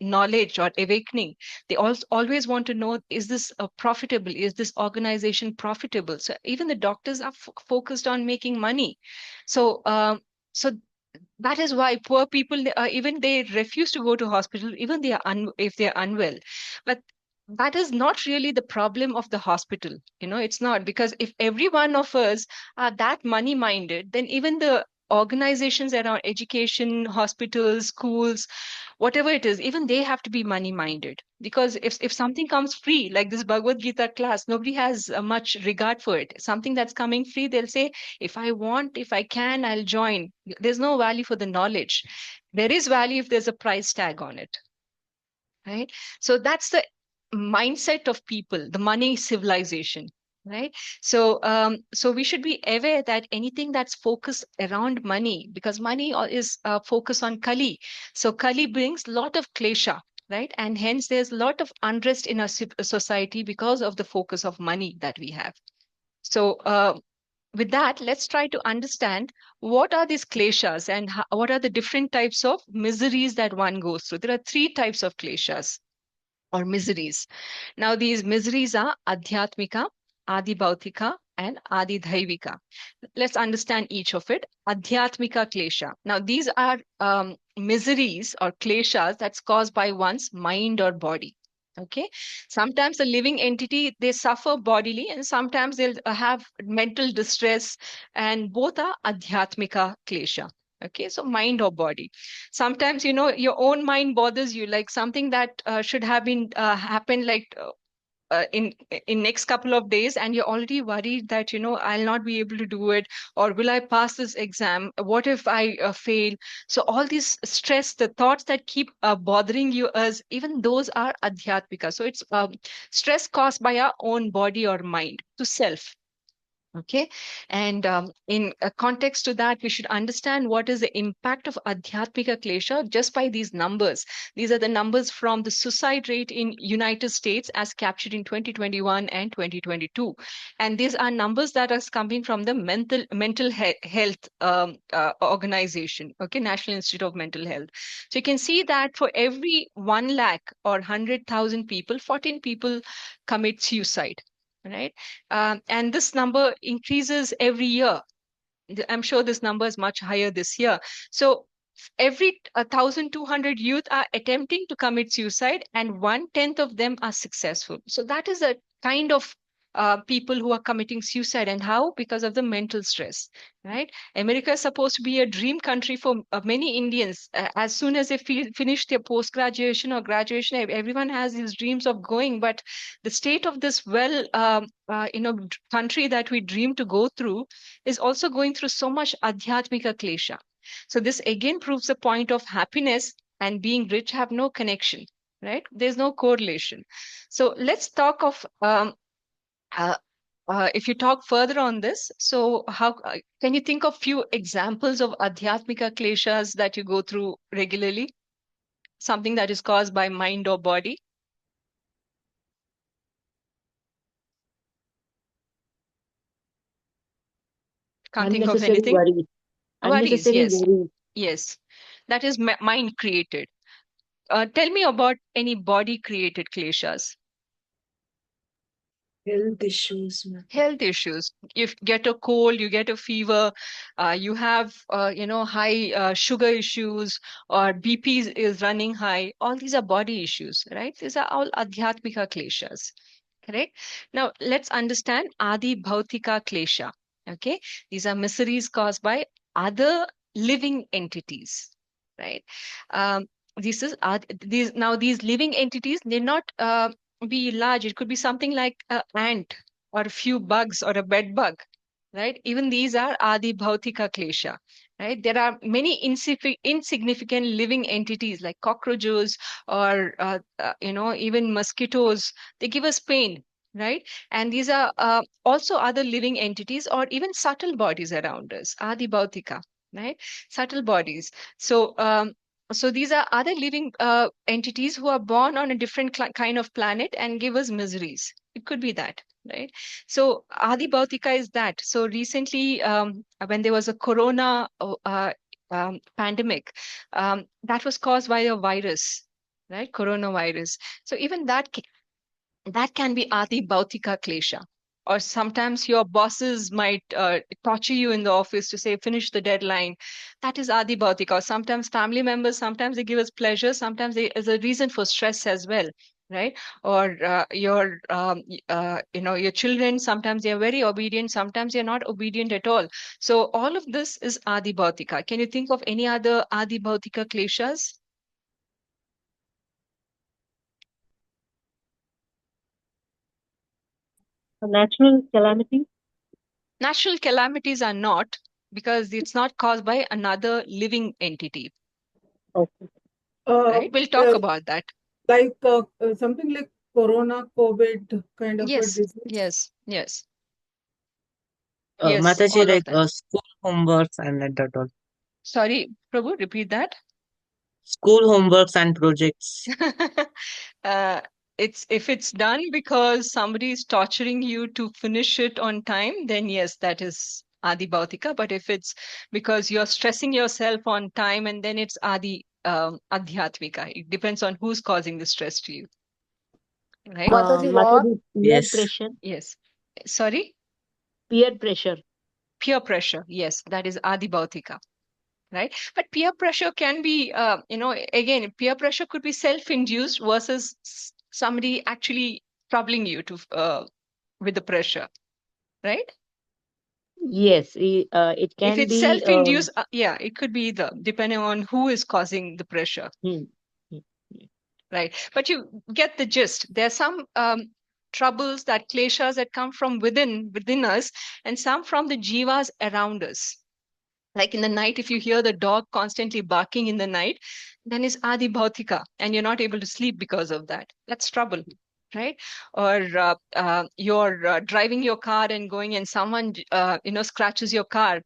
knowledge or awakening. They always want to know, is this profitable? Is this organization profitable? So even the doctors are focused on making money. So that is why poor people, even they refuse to go to hospital, even if they are unwell. But that is not really the problem of the hospital. It's not, because if every one of us are that money minded, then even the organizations around education, hospitals, schools, whatever it is, even they have to be money minded. Because if something comes free, like this Bhagavad Gita class, nobody has much regard for it. Something that's coming free, they'll say, if I can, I'll join. There's no value for the knowledge. There is value if there's a price tag on it, right? So that's the mindset of people, the money civilization, right? So we should be aware that anything that's focused around money, because money is focused on Kali. So Kali brings a lot of klesha, right? And hence there's a lot of unrest in our society because of the focus of money that we have. So with that, let's try to understand what are these kleshas and what are the different types of miseries that one goes through. There are three types of kleshas or miseries. Now, these miseries are Adhyatmika, Adi Bhautika, and Adi Dhaivika. Let's understand each of it. Adhyatmika klesha. Now, these are miseries or kleshas that's caused by one's mind or body. Okay. Sometimes the living entity, they suffer bodily, and sometimes they'll have mental distress, and both are Adhyatmika klesha. Okay, so mind or body. Sometimes, your own mind bothers you, like something that should have been happened like in next couple of days, and you're already worried that I'll not be able to do it, or will I pass this exam, what if I fail. So all these stress, the thoughts that keep bothering you, as even those are adhyatmika. So it's stress caused by our own body or mind to self. Okay. And in a context to that, we should understand what is the impact of Adhyatmika Klesha just by these numbers. These are the numbers from the suicide rate in United States as captured in 2021 and 2022. And these are numbers that are coming from the mental health organization, okay, National Institute of Mental Health. So you can see that for every 1 lakh or 100,000 people, 14 people commit suicide, right? And this number increases every year. I'm sure this number is much higher this year. So every 1,200 youth are attempting to commit suicide, and 1/10 of them are successful. So that is a kind of people who are committing suicide, and how? Because of the mental stress, right? America is supposed to be a dream country for many Indians. As soon as they finish their post graduation or graduation, everyone has these dreams of going. But the state of this country that we dream to go through is also going through so much adhyatmika klesha. So this again proves the point of happiness and being rich have no connection, right? There's no correlation. So let's talk of uh, if you talk further on this. So how can you think of few examples of adhyatmika kleshas that you go through regularly? Something that is caused by mind or body? Can't think of Unnecessary anything. worry. Worries, Unnecessary yes, worry. yes. That is mind created. Tell me about any body created kleshas. Health issues. Health issues. You get a cold, you get a fever, you have high sugar issues, or BP is running high. All these are body issues, right? These are all adhyatmika kleshas. Correct. Now let's understand Adi Bhautika Klesha. Okay, these are miseries caused by other living entities, right? Um, these living entities, they're not be large. It could be something like an ant or a few bugs or a bed bug, right? Even these are Adi Bhautika Klesha, right? There are many insignificant living entities like cockroaches or even mosquitoes. They give us pain, right? And these are also other living entities or even subtle bodies around us, Adi Bhautika, right? Subtle bodies. So these are other living entities who are born on a different kind of planet and give us miseries. It could be that, right? So Adi Bhautika is that. So recently, when there was a corona pandemic, that was caused by a virus, right? Coronavirus. So even that can be Adi Bhautika Klesha. Or sometimes your bosses might torture you in the office to say, finish the deadline. That is Adi Bhautika. Or sometimes family members, sometimes they give us pleasure, sometimes there's a reason for stress as well, right? Or your children, sometimes they're very obedient, sometimes they're not obedient at all. So all of this is Adi Bhautika. Can you think of any other Adi Bhautika Kleshas? A natural calamity. Natural calamities are not, because it's not caused by another living entity, Okay. right? We'll talk about that. Like something like Corona, COVID kind of a Yes, disease. yes, yes, yes, Mataji, all of like that. school homeworks and that all. Sorry, Prabhu, repeat that. School homeworks and projects. uh, if it's done because somebody is torturing you to finish it on time, then yes, that is Adi Bhautika. But if it's because you're stressing yourself on time, and then it's Adi Adhyatmika. It depends on who's causing the stress to you, right? Mataji, what? Mataji, peer Yes. pressure. Yes. Sorry? Peer pressure. Peer pressure. Yes, that is Adi Bhautika. Right? But peer pressure can be, again, peer pressure could be self-induced versus somebody actually troubling you with the pressure, right? Yes, it If can it's be. self-induced, yeah, it could be either, depending on who is causing the pressure, Hmm, hmm. right? But you get the gist. There are some troubles, that kleshas that come from within us, and some from the jivas around us. Like in the night, if you hear the dog constantly barking in the night, then it's Adi Bhautika, and you're not able to sleep because of that. That's trouble, right? Or you're driving your car and going, and someone scratches your car,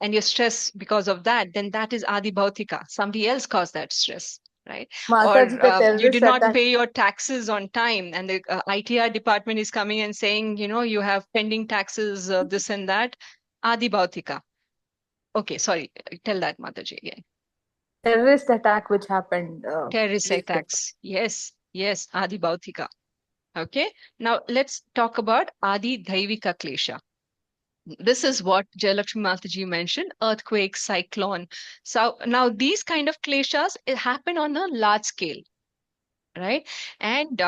and you're stressed because of that. Then that is Adi Bhautika. Somebody else caused that stress, right? Or Mataji, the you terrorist did not attack. pay your taxes on time, and the ITR department is coming and saying, you have pending taxes, this and that. Adi Bhautika. Okay, sorry. Tell that, Mataji, again. Terrorist attack which happened. Terrorist Recent. attacks. Yes, Adi Bhautika. Okay, now let's talk about Adi Dhaivika Klesha. This is what Jayalakshmi Mataji mentioned, earthquake, cyclone. So now these kind of kleshas happen on a large scale, right? And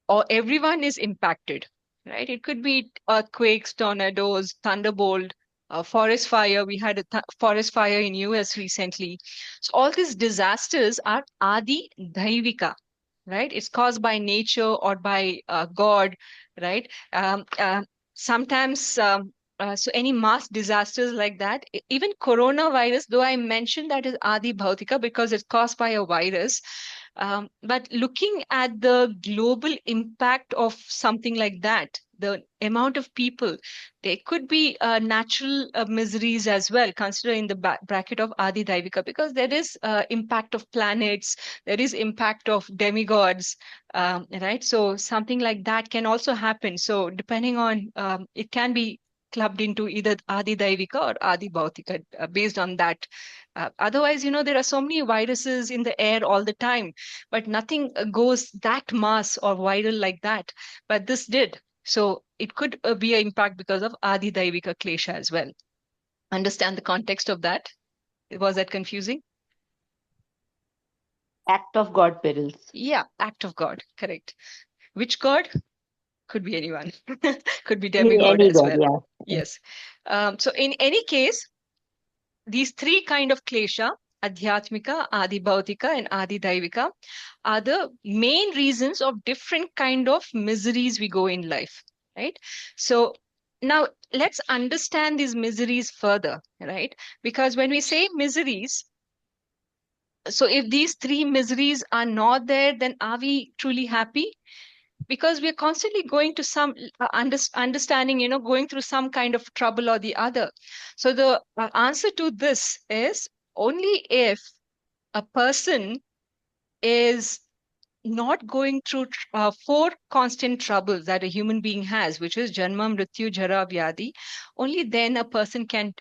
or everyone is impacted, right? It could be earthquakes, tornadoes, thunderbolt, forest fire. We had a forest fire in US recently. So all these disasters are Adi Dhaivika, right? It's caused by nature or by God, right? Sometimes, so any mass disasters like that, even coronavirus, though I mentioned that is Adi Bhautika because it's caused by a virus, but looking at the global impact of something like that, the amount of people, there could be natural miseries as well, considered in the bracket of Adi Daivika, because there is impact of planets, there is impact of demigods, right? So something like that can also happen. So depending on, it can be clubbed into either Adi Daivika or Adi Bhautika based on that. Otherwise, there are so many viruses in the air all the time, but nothing goes that mass or viral like that. But this did. So it could be an impact because of Adi Daivika Klesha as well. Understand the context of that? Was that confusing? Act of God perils. Yeah, act of God, correct. Which God? Could be anyone. Could be Any demigod as God, well. yeah. Yes. So in any case, these three kind of klesha, Adhyatmika, Adi Bhautika, and Adi Daivika, are the main reasons of different kind of miseries we go in life, right? So now let's understand these miseries further, right? Because when we say miseries, so if these three miseries are not there, then are we truly happy? Because we're constantly going to some understanding, going through some kind of trouble or the other. So the answer to this is only if a person is not going through four constant troubles that a human being has, which is janma, mrityu, jara, vyadi. Only then a person can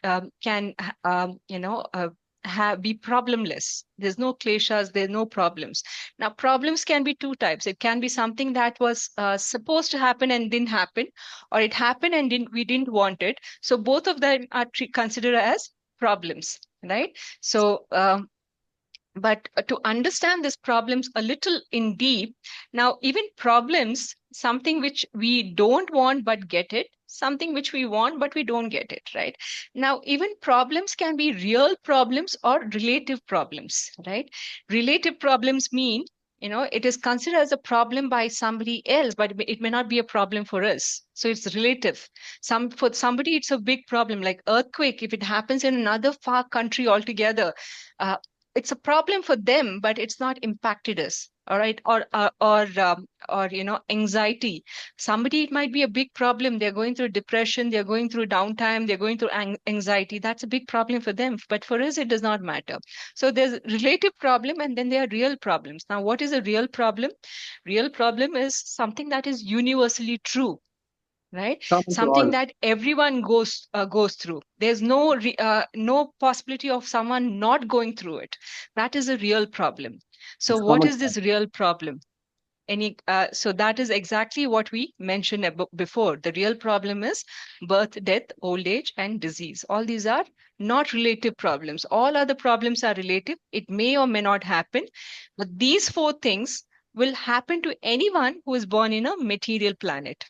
be problemless. There's no kleshas, there's no problems. Now, problems can be two types. It can be something that was supposed to happen and didn't happen, or it happened and we didn't want it. So both of them are considered as problems, right? So but to understand these problems a little in deep, now even problems, something which we don't want but get it, something which we want but we don't get it, right? Now even problems can be real problems or relative problems, right? Relative problems mean, it is considered as a problem by somebody else, but it may not be a problem for us. So it's relative. For somebody it's a big problem, like earthquake. If it happens in another far country altogether, it's a problem for them, but it's not impacted us. all right, or anxiety. Somebody, it might be a big problem. They're going through depression, they're going through downtime, they're going through anxiety. That's a big problem for them, but for us it does not matter. So there's relative problem, and then there are real problems. Now, what is a real problem? Real problem is something that is universally true, right? Common to Something all. that everyone goes through. There's no possibility of someone not going through it. That is a real problem. So It's what common. is this real problem? So that is exactly what we mentioned before. The real problem is birth, death, old age, and disease. All these are not relative problems. All other problems are relative. It may or may not happen, but these four things will happen to anyone who is born in a material planet.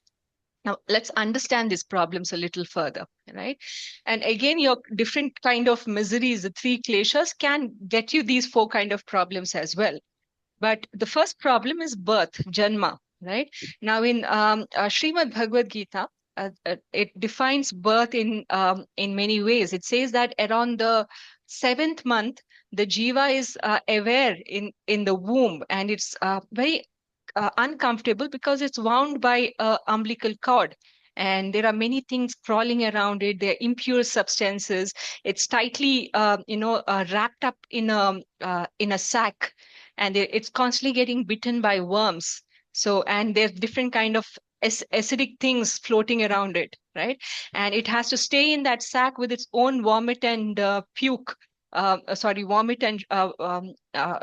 Now, let's understand these problems a little further, right? And again, your different kind of miseries, the three kleshas, can get you these four kind of problems as well. But the first problem is birth, janma, right? Now, in Srimad Bhagavad Gita, it defines birth in many ways. It says that around the seventh month, the jiva is aware in the womb, and it's very uncomfortable because it's wound by a umbilical cord, and there are many things crawling around it. They're impure substances. It's tightly wrapped up in a sack, and it's constantly getting bitten by worms. So, and there's different kind of acidic things floating around it, right? And it has to stay in that sack with its own vomit and vomit and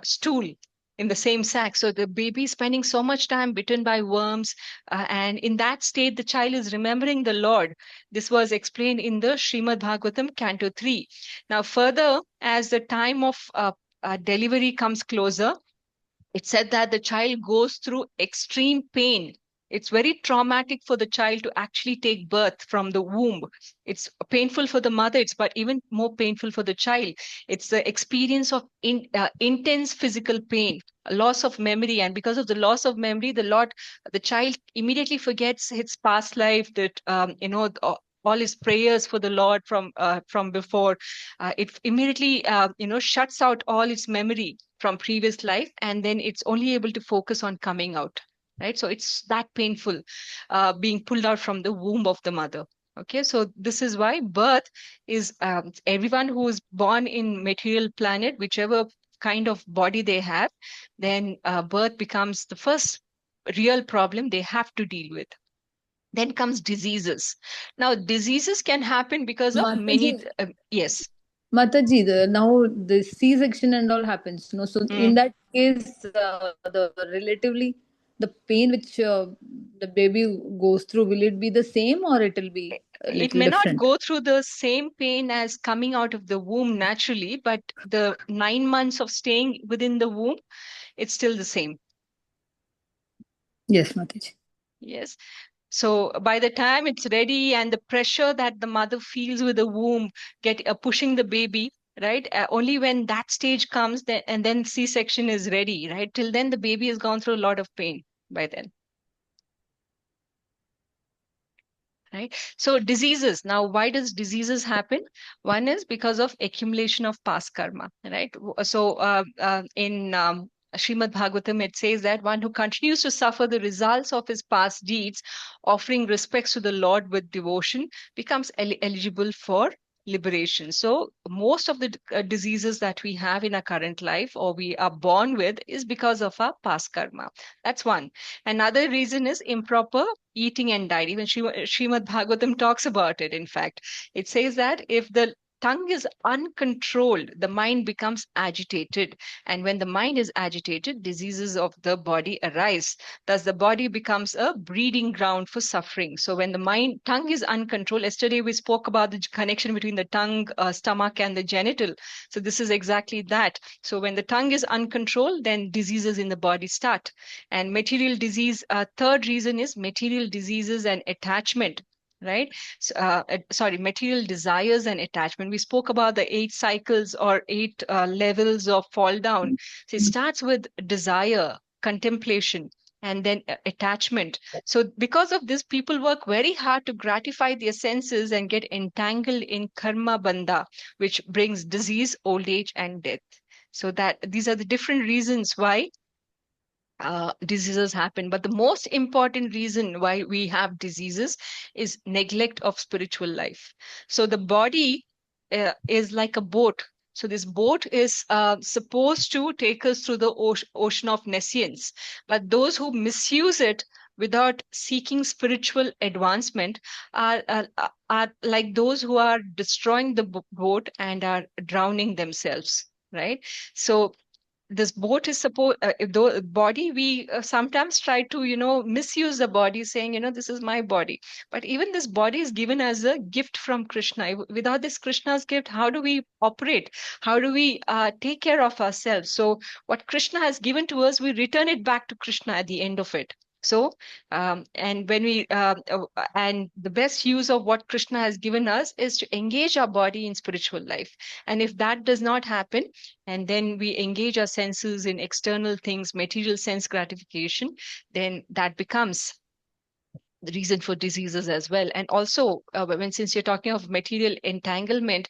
stool in the same sack. So the baby is spending so much time bitten by worms, and in that state, the child is remembering the Lord. This was explained in the Srimad Bhagavatam, Canto 3. Now, further, as the time of delivery comes closer, it said that the child goes through extreme pain. It's very traumatic for the child to actually take birth from the womb. It's painful for the mother, but even more painful for the child. It's the experience of intense physical pain, loss of memory, and because of the loss of memory, the child immediately forgets his past life. That all his prayers for the Lord from before. It immediately shuts out all its memory from previous life, and then it's only able to focus on coming out, right? So it's that painful, being pulled out from the womb of the mother. Okay, so this is why birth is everyone who is born in material planet, whichever kind of body they have, then birth becomes the first real problem they have to deal with. Then comes diseases. Now, diseases can happen because of many. Mataji, Yes. Mataji, now the C-section and all happens. No, so in that case, the relatively the pain which the baby goes through, will it be the same or it will be a It little may not different? go through the same pain as coming out of the womb naturally, but the 9 months of staying within the womb, it's still the same. Yes, Mataji. Yes. So by the time it's ready, and the pressure that the mother feels with the womb pushing the baby, right? Only when that stage comes, and then C-section is ready, right? Till then, the baby has gone through a lot of pain by then. Right? So diseases. Now, why does diseases happen? One is because of accumulation of past karma, right? So in Srimad Bhagavatam, it says that one who continues to suffer the results of his past deeds, offering respects to the Lord with devotion, becomes eligible for liberation. So most of the diseases that we have in our current life, or we are born with, is because of our past karma. That's one. Another reason is improper eating and diet. Even Srimad Bhagavatam talks about it. In fact, it says that if the tongue is uncontrolled, the mind becomes agitated. And when the mind is agitated, diseases of the body arise. Thus, the body becomes a breeding ground for suffering. So when the tongue is uncontrolled, yesterday we spoke about the connection between the tongue, stomach, and the genital. So this is exactly that. So when the tongue is uncontrolled, then diseases in the body start. And material disease, third reason is material diseases and attachment, right? Material desires and attachment. We spoke about the 8 cycles or 8 levels of fall down. So it starts with desire, contemplation, and then attachment. So because of this, people work very hard to gratify their senses and get entangled in karma bandha, which brings disease, old age, and death. So that these are the different reasons why diseases happen. But the most important reason why we have diseases is neglect of spiritual life. So the body is like a boat. So this boat is supposed to take us through the ocean of nescience. But those who misuse it without seeking spiritual advancement are like those who are destroying the boat and are drowning themselves, right? So this boat is supposed the body, we sometimes try to misuse the body, saying this is my body, but even this body is given as a gift from Krishna. Without this Krishna's gift, how do we operate? How do we take care of ourselves? So what Krishna has given to us, we return it back to Krishna at the end of it. So and when we and the best use of what Krishna has given us is to engage our body in spiritual life. And if that does not happen, and then we engage our senses in external things, material sense gratification, then that becomes the reason for diseases as well. And also, since you're talking of material entanglement,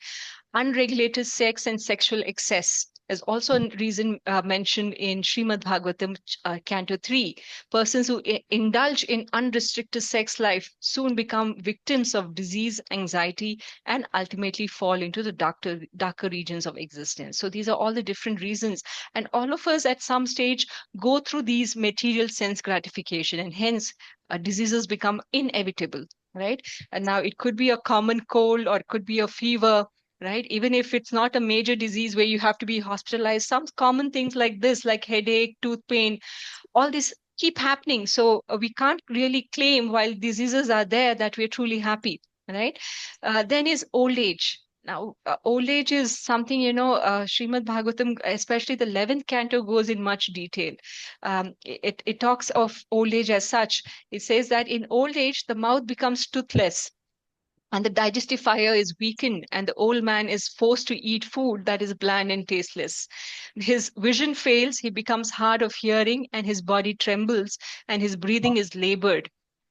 unregulated sex and sexual excess is also a reason mentioned in Srimad Bhagavatam, Canto 3. Persons who indulge in unrestricted sex life soon become victims of disease, anxiety, and ultimately fall into the darker regions of existence. So these are all the different reasons. And all of us at some stage go through these material sense gratification, and hence diseases become inevitable, right? And now it could be a common cold or it could be a fever, right? Even if it's not a major disease where you have to be hospitalized, some common things like this, like headache, tooth pain, all this keep happening. So we can't really claim while diseases are there that we're truly happy, right? Then is old age. Now, old age is something, Srimad Bhagavatam, especially the 11th canto, goes in much detail. It talks of old age as such. It says that in old age, the mouth becomes toothless, and the digestive fire is weakened, and the old man is forced to eat food that is bland and tasteless. His vision fails, he becomes hard of hearing, and his body trembles, and his breathing is labored,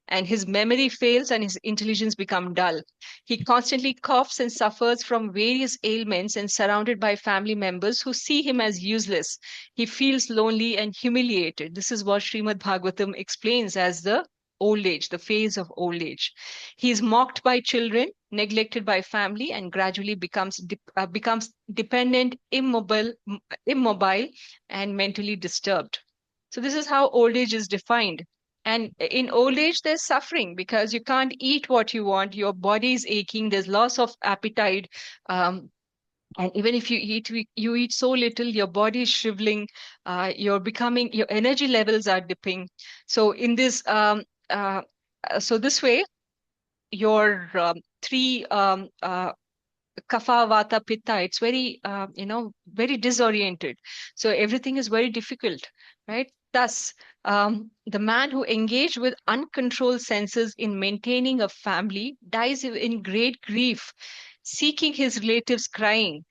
and his memory fails, and his intelligence becomes dull. He constantly coughs and suffers from various ailments, and surrounded by family members who see him as useless. He feels lonely and humiliated. This is what Srimad Bhagavatam explains as the old age, the phase of old age. He is mocked by children, neglected by family, and gradually becomes dependent, immobile, and mentally disturbed. So this is how old age is defined. And in old age, there's suffering because you can't eat what you want. Your body is aching. There's loss of appetite. And even if you eat so little, your body is shriveling. Your energy levels are dipping. So in this, so this way, your three kapha, vata, pitta, it's very very disoriented. So everything is very difficult, right? Thus, the man who engaged with uncontrolled senses in maintaining a family dies in great grief, seeing his relatives crying,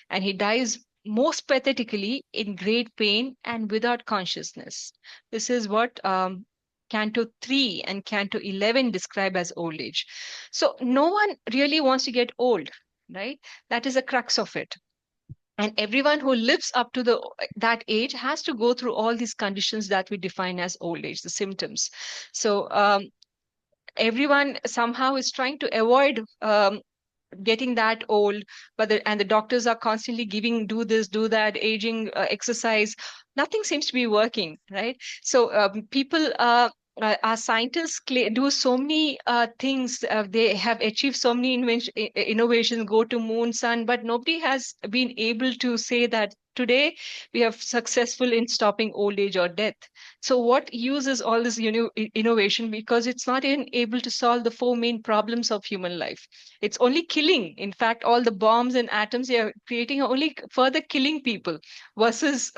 and he dies most pathetically in great pain and without consciousness. This is what Canto 3 and Canto 11 describe as old age. So no one really wants to get old, right? That is the crux of it. And everyone who lives up to that age has to go through all these conditions that we define as old age, the symptoms. So everyone somehow is trying to avoid getting that old, and the doctors are constantly giving, do this, do that, aging, exercise. Nothing seems to be working, right? So people our scientists do so many things. They have achieved so many innovations, go to moon, sun, but nobody has been able to say that today we have successful in stopping old age or death. So what use is all this innovation, because it's not even able to solve the four main problems of human life. It's only killing. In fact, all the bombs and atoms they are creating are only further killing people versus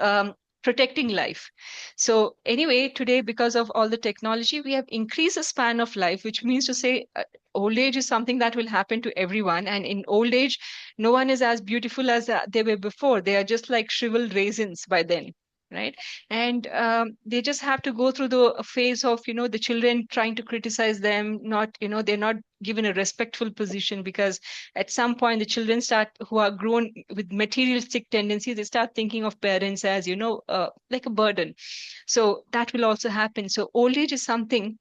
protecting life. So anyway, today, because of all the technology, we have increased the span of life, which means to say old age is something that will happen to everyone. And in old age, no one is as beautiful as they were before. They are just like shriveled raisins by then. right? And they just have to go through the phase of, the children trying to criticize them, not, they're not given a respectful position, because at some point the children who are grown with materialistic tendencies, they start thinking of parents as, like a burden. So that will also happen. So old age is something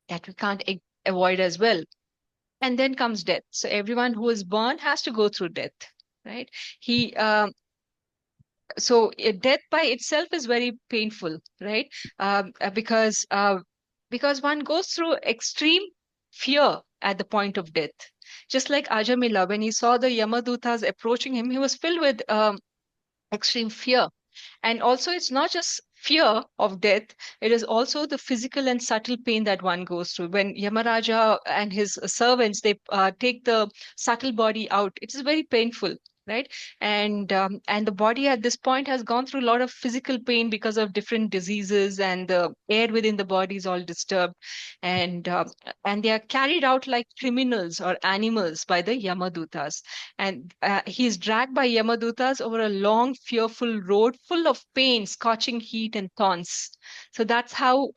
that we can't avoid as well. And then comes death. So everyone who is born has to go through death, right? He so death by itself is very painful, right? Because one goes through extreme fear at the point of death. Just like Ajamila, when he saw the Yamadutas approaching him, he was filled with extreme fear. And also, it's not just fear of death, it is also the physical and subtle pain that one goes through. When Yamaraja and his servants, they take the subtle body out, it is very painful, right? And the body at this point has gone through a lot of physical pain because of different diseases, and the air within the body is all disturbed, and and they are carried out like criminals or animals by the Yamadutas. And he's dragged by Yamadutas over a long, fearful road full of pain, scorching heat, and thorns. So that's how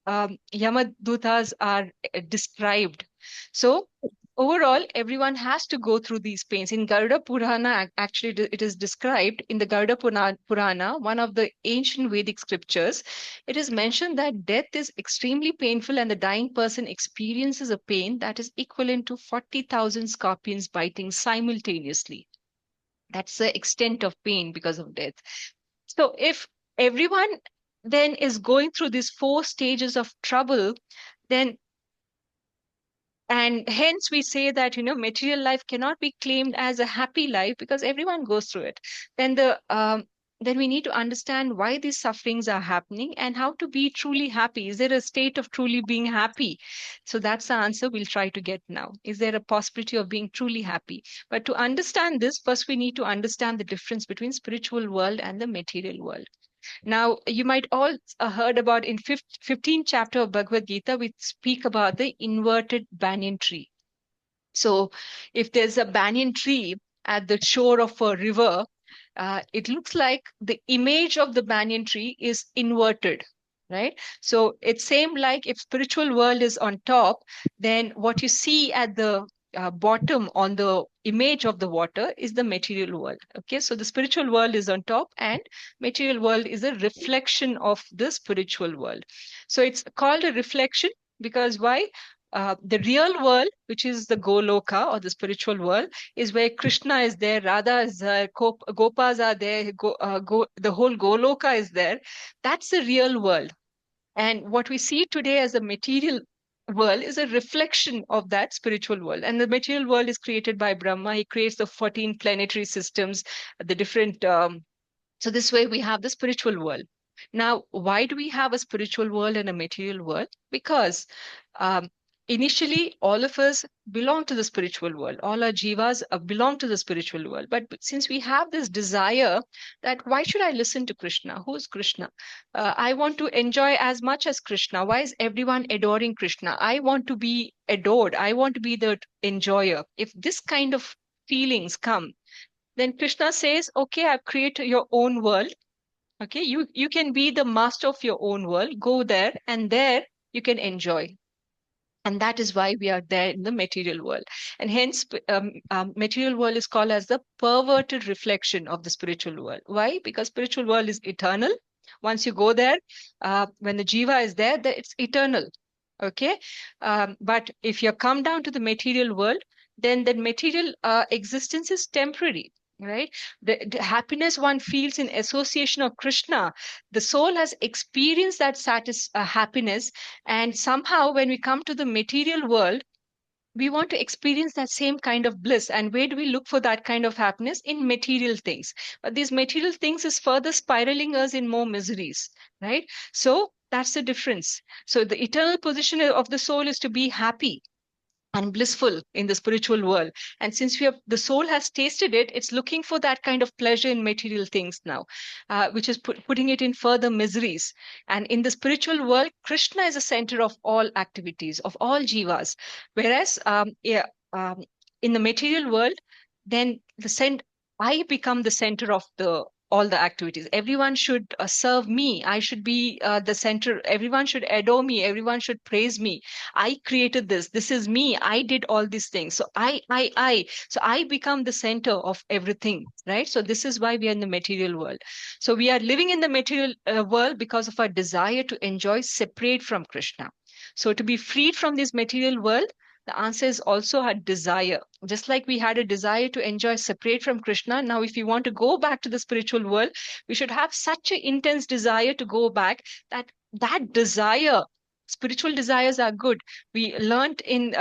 Yamadutas are described. So overall, everyone has to go through these pains. In Garuda Purana, actually, it is described in the Garuda Purana, one of the ancient Vedic scriptures. It is mentioned that death is extremely painful, and the dying person experiences a pain that is equivalent to 40,000 scorpions biting simultaneously. That's the extent of pain because of death. So if everyone then is going through these 4 stages of trouble, then and hence we say that material life cannot be claimed as a happy life, because everyone goes through it. Then we need to understand why these sufferings are happening and how to be truly happy. Is there a state of truly being happy? So that's the answer we'll try to get now. Is there a possibility of being truly happy? But to understand this, first we need to understand the difference between spiritual world and the material world. Now, you might all heard about in 15th chapter of Bhagavad Gita, we speak about the inverted banyan tree. So if there's a banyan tree at the shore of a river, it looks like the image of the banyan tree is inverted, right? So it's same like if spiritual world is on top, then what you see at the bottom on the image of the water is the material world. Okay, so the spiritual world is on top, and material world is a reflection of the spiritual world. So it's called a reflection because why? The real world, which is the Goloka or the spiritual world, is where Krishna is there, Radha is there, Gopas are there, the whole Goloka is there. That's the real world. And what we see today as a material world is a reflection of that spiritual world. And the material world is created by Brahma. He creates the 14 planetary systems, the different. So this way we have the spiritual world. Now, why do we have a spiritual world and a material world? Because initially, all of us belong to the spiritual world. All our jivas belong to the spiritual world. But since we have this desire that why should I listen to Krishna? Who's Krishna? I want to enjoy as much as Krishna. Why is everyone adoring Krishna? I want to be adored. I want to be the enjoyer. If this kind of feelings come, then Krishna says, okay, I've created your own world. Okay, you can be the master of your own world. Go there, and there you can enjoy. And that is why we are there in the material world. And hence, material world is called as the perverted reflection of the spiritual world. Why? Because spiritual world is eternal. Once you go there, when the jiva is there, it's eternal. Okay. But if you come down to the material world, then the material existence is temporary. Right? The happiness one feels in association of Krishna, the soul has experienced that happiness, and somehow when we come to the material world, we want to experience that same kind of bliss. And where do we look for that kind of happiness? In material things. But these material things is further spiraling us in more miseries, right? So that's the difference. So the eternal position of the soul is to be happy and blissful in the spiritual world. And since the soul has tasted it, it's looking for that kind of pleasure in material things now, which is putting it in further miseries. And in the spiritual world, Krishna is the center of all activities, of all jivas. Whereas in the material world, then I become the center of the all the activities. Everyone should serve me. I should be the center. Everyone should adore me. Everyone should praise me. I created this. This is me. I did all these things. So I. So I become the center of everything, right? So this is why we are in the material world. So we are living in the material world because of our desire to enjoy separate from Krishna. So to be freed from this material world, the answer is also our desire. Just like we had a desire to enjoy separate from Krishna, now if we want to go back to the spiritual world, we should have such an intense desire to go back that desire, spiritual desires are good. We learned in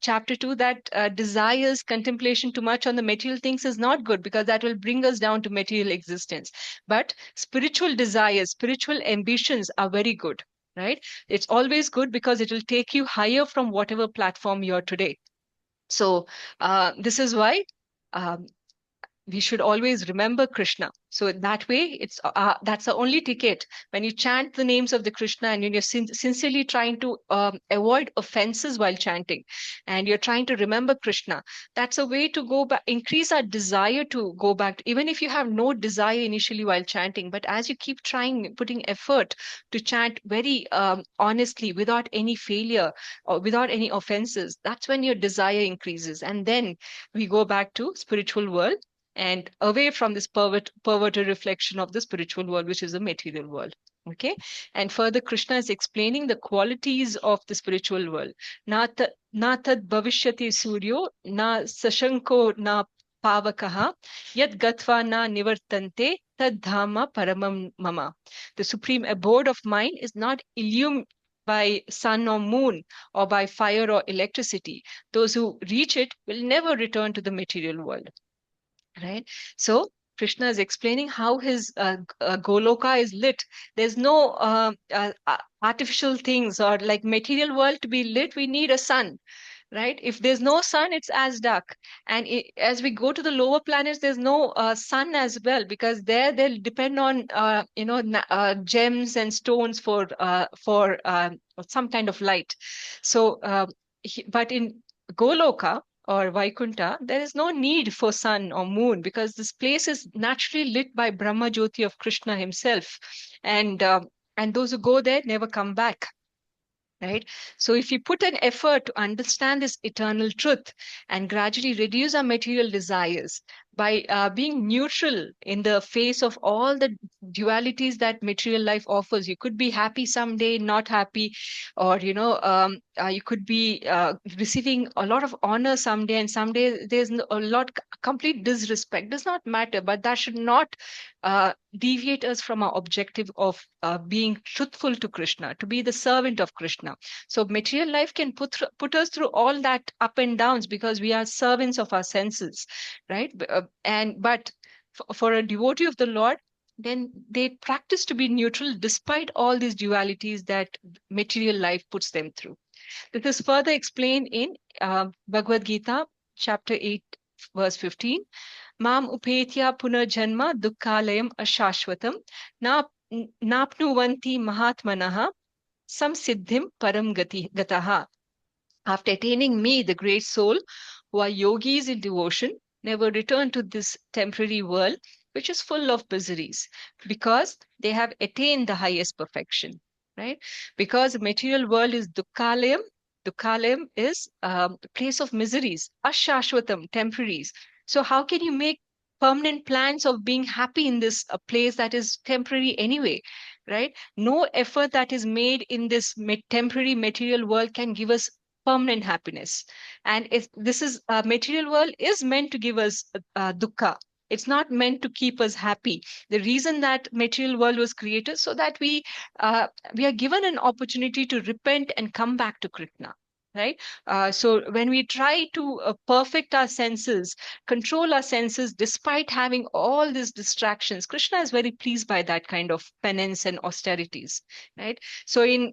chapter 2 that desires, contemplation too much on the material things is not good because that will bring us down to material existence. But spiritual desires, spiritual ambitions are very good, right? It's always good because it will take you higher from whatever platform you're today. So this is why um, we should always remember Krishna. So that way, that's the only ticket. When you chant the names of the Krishna and you're sincerely trying to avoid offenses while chanting, and you're trying to remember Krishna, that's a way to go back, increase our desire to go back. Even if you have no desire initially while chanting, but as you keep trying, putting effort to chant very honestly, without any failure or without any offenses, that's when your desire increases, and then we go back to spiritual world and away from this perverted reflection of the spiritual world, which is the material world. Okay. And further, Krishna is explaining the qualities of the spiritual world. Na tad bhavishyati suryo, na sashanko na pavakaha, yad gatva na nivartante, tad dhamma paramam mama. The supreme abode of mind is not illumined by sun or moon or by fire or electricity. Those who reach it will never return to the material world. Right? So Krishna is explaining how his Goloka is lit. There's no artificial things or like material world to be lit. We need a sun, right? If there's no sun, it's as dark. And as we go to the lower planets, there's no sun as well, because there they'll depend on gems and stones for some kind of light. So, but in Goloka or Vaikunta, there is no need for sun or moon because this place is naturally lit by Brahma Jyoti of Krishna himself, and those who go there never come back. Right? So if we put an effort to understand this eternal truth and gradually reduce our material desires by being neutral in the face of all the dualities that material life offers, you could be happy someday, not happy, or you could be receiving a lot of honor someday, and someday there's a lot complete disrespect. Does not matter, but that should not deviate us from our objective of being truthful to Krishna, to be the servant of Krishna. So material life can put us through all that up and downs because we are servants of our senses, right? But for a devotee of the Lord, then they practice to be neutral despite all these dualities that material life puts them through. This is further explained in Bhagavad Gita, chapter 8, verse 15. Mam upetya punarjanma dukkhalayam ashashvatam napnuvanti mahatmanaha samsiddhim param gataha. After attaining me, the great soul, who are yogis in devotion, never return to this temporary world, which is full of miseries, because they have attained the highest perfection, right? Because the material world is dukkhalayam. Dukkhalayam is a place of miseries, ashashvatam, temporaries. So how can you make permanent plans of being happy in this place that is temporary anyway, right? No effort that is made in this temporary material world can give us permanent happiness. And if this is material world is meant to give us dukkha, it's not meant to keep us happy. The reason that material world was created so that we are given an opportunity to repent and come back to Krishna, right? So when we try to perfect our senses, control our senses despite having all these distractions, Krishna is very pleased by that kind of penance and austerities, right? So in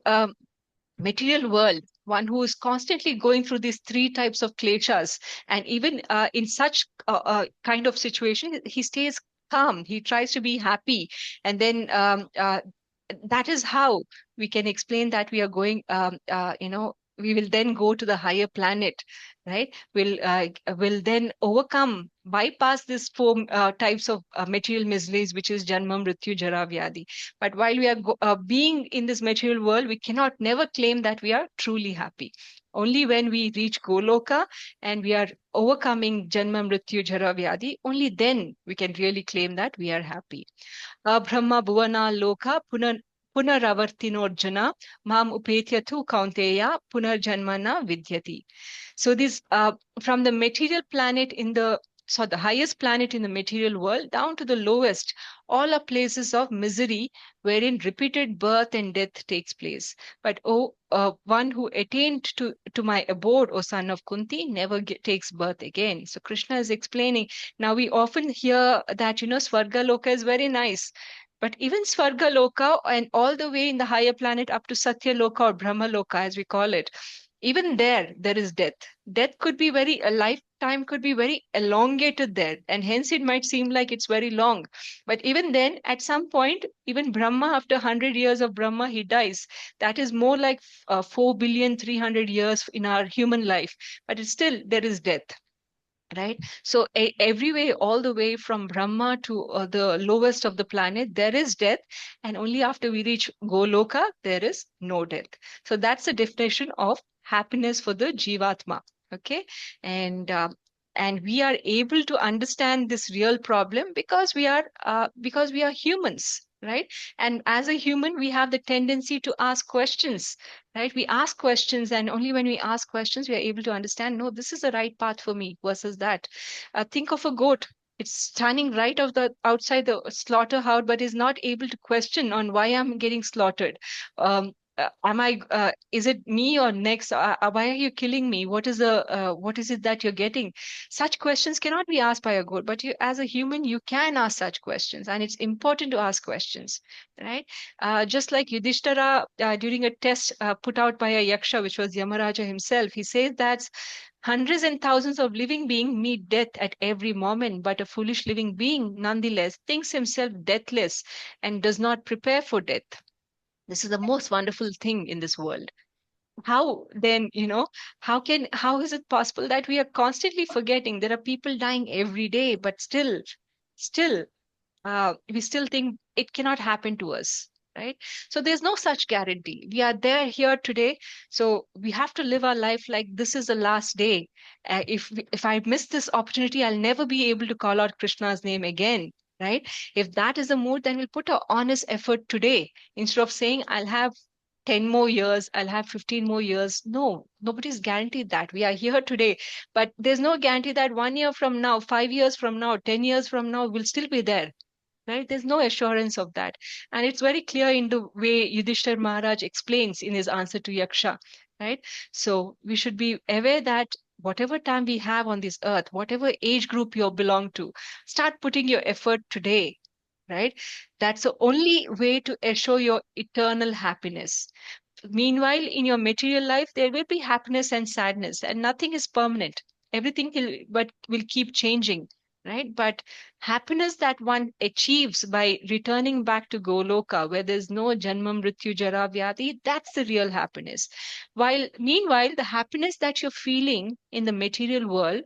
material world, one who is constantly going through these three types of kleshas, and even in such kind of situation, he stays calm, he tries to be happy, and then that is how we can explain that we are going we will then go to the higher planet, right? Will then overcome, bypass these four types of material miseries, which is janma, mrityu, jara, vyadi. But while we are being in this material world, we cannot never claim that we are truly happy. Only when we reach Goloka and we are overcoming janma, mrityu, jara, vyadi, only then we can really claim that we are happy. Brahma bhuvana loka punaravartinorjana mam upetyatu kaunteya punarjanmana vidyati. So this from the material planet the highest planet in the material world down to the lowest, all are places of misery wherein repeated birth and death takes place. But one who attained to my abode, O son of Kunti, never takes birth again. So Krishna is explaining. Now we often hear that, Swarga Loka is very nice. But even Swarga Loka and all the way in the higher planet up to Satya Loka or Brahma Loka, as we call it, even there is death. Death could be a lifetime could be very elongated there, and hence it might seem like it's very long. But even then, at some point, even Brahma, after 100 years of Brahma, he dies. That is more like 4,300,000,000 years in our human life. But it's still, there is death. Right. So every way, all the way from Brahma to the lowest of the planet, there is death. And only after we reach Goloka, there is no death. So that's the definition of happiness for the Jivatma. Okay. And we are able to understand this real problem because we are humans, right? And as a human, we have the tendency to ask questions, right? We ask questions, and only when we ask questions, we are able to understand, no, this is the right path for me versus that. Think of a goat. It's standing right outside the slaughterhouse, but is not able to question on why I'm getting slaughtered. Is it me or next? Why are you killing me? What is it that you're getting? Such questions cannot be asked by a goat, but you, as a human, you can ask such questions, and it's important to ask questions, right? Just like Yudhishthira, during a test put out by a yaksha, which was Yamaraja himself, he says that hundreds and thousands of living beings meet death at every moment, but a foolish living being, nonetheless, thinks himself deathless and does not prepare for death. This is the most wonderful thing in this world. How then, how is it possible that we are constantly forgetting there are people dying every day, but still, we still think it cannot happen to us, right? So there's no such guarantee. We are there here today, so we have to live our life like this is the last day. If I miss this opportunity, I'll never be able to call out Krishna's name again, right? If that is the mood, then we'll put our honest effort today instead of saying I'll have 10 more years, I'll have 15 more years. No, nobody's guaranteed that. We are here today, but there's no guarantee that 1 year from now, 5 years from now, 10 years from now, we'll still be there, right? There's no assurance of that. And it's very clear in the way Yudhishthir Maharaj explains in his answer to Yaksha, right? So we should be aware that whatever time we have on this earth, whatever age group you belong to, start putting your effort today, right? That's the only way to assure your eternal happiness. Meanwhile, in your material life, there will be happiness and sadness, and nothing is permanent. Everything will keep changing, right? But happiness that one achieves by returning back to Goloka, where there's no Janma, Mrityu, Jara, Vyadi, that's the real happiness. Meanwhile, the happiness that you're feeling in the material world,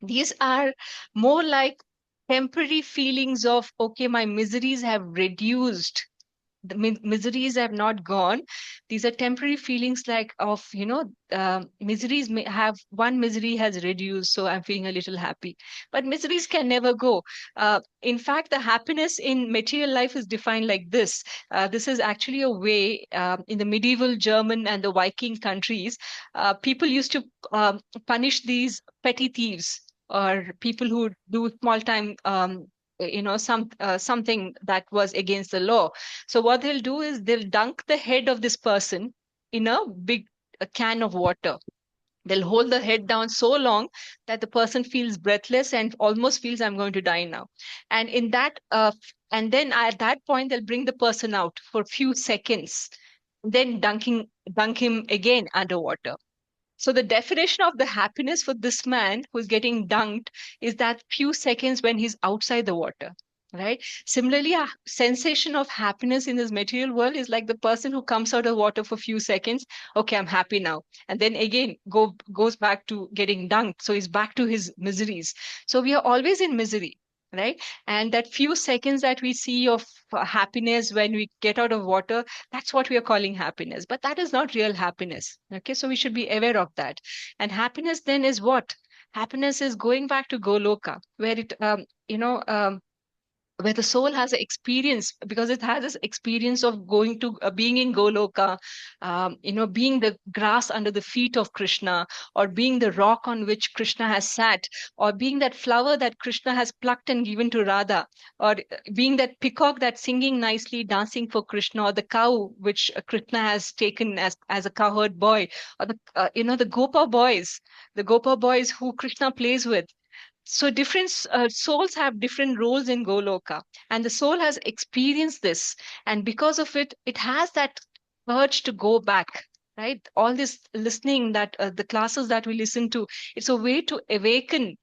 these are more like temporary feelings of, okay, my miseries have reduced, the miseries have not gone. These are temporary feelings like of, miseries may have, one misery has reduced, so I'm feeling a little happy. But miseries can never go. In fact, the happiness in material life is defined like this. This is actually a way in the medieval German and the Viking countries, people used to punish these petty thieves or people who do small time something that was against the law. So what they'll do is they'll dunk the head of this person in a big can of water. They'll hold the head down so long that the person feels breathless and almost feels I'm going to die now. And in that, and then at that point, they'll bring the person out for a few seconds, then dunk him again underwater. So the definition of the happiness for this man who's getting dunked is that few seconds when he's outside the water. right? Similarly, a sensation of happiness in this material world is like the person who comes out of water for a few seconds. Okay, I'm happy now, and then again goes back to getting dunked, so he's back to his miseries. So we are always in misery, right? And that few seconds that we see of happiness when we get out of water, that's what we are calling happiness, but that is not real happiness. Okay, so we should be aware of that. And happiness then is what? Happiness is going back to Goloka, where it where the soul has an experience, because it has this experience of going to being in Goloka, being the grass under the feet of Krishna, or being the rock on which Krishna has sat, or being that flower that Krishna has plucked and given to Radha, or being that peacock that's singing nicely, dancing for Krishna, or the cow which Krishna has taken as a cowherd boy, or the Gopa boys who Krishna plays with. So different souls have different roles in Goloka, and the soul has experienced this, and because of it, it has that urge to go back. Right, all this listening, that the classes that we listen to, it's a way to awaken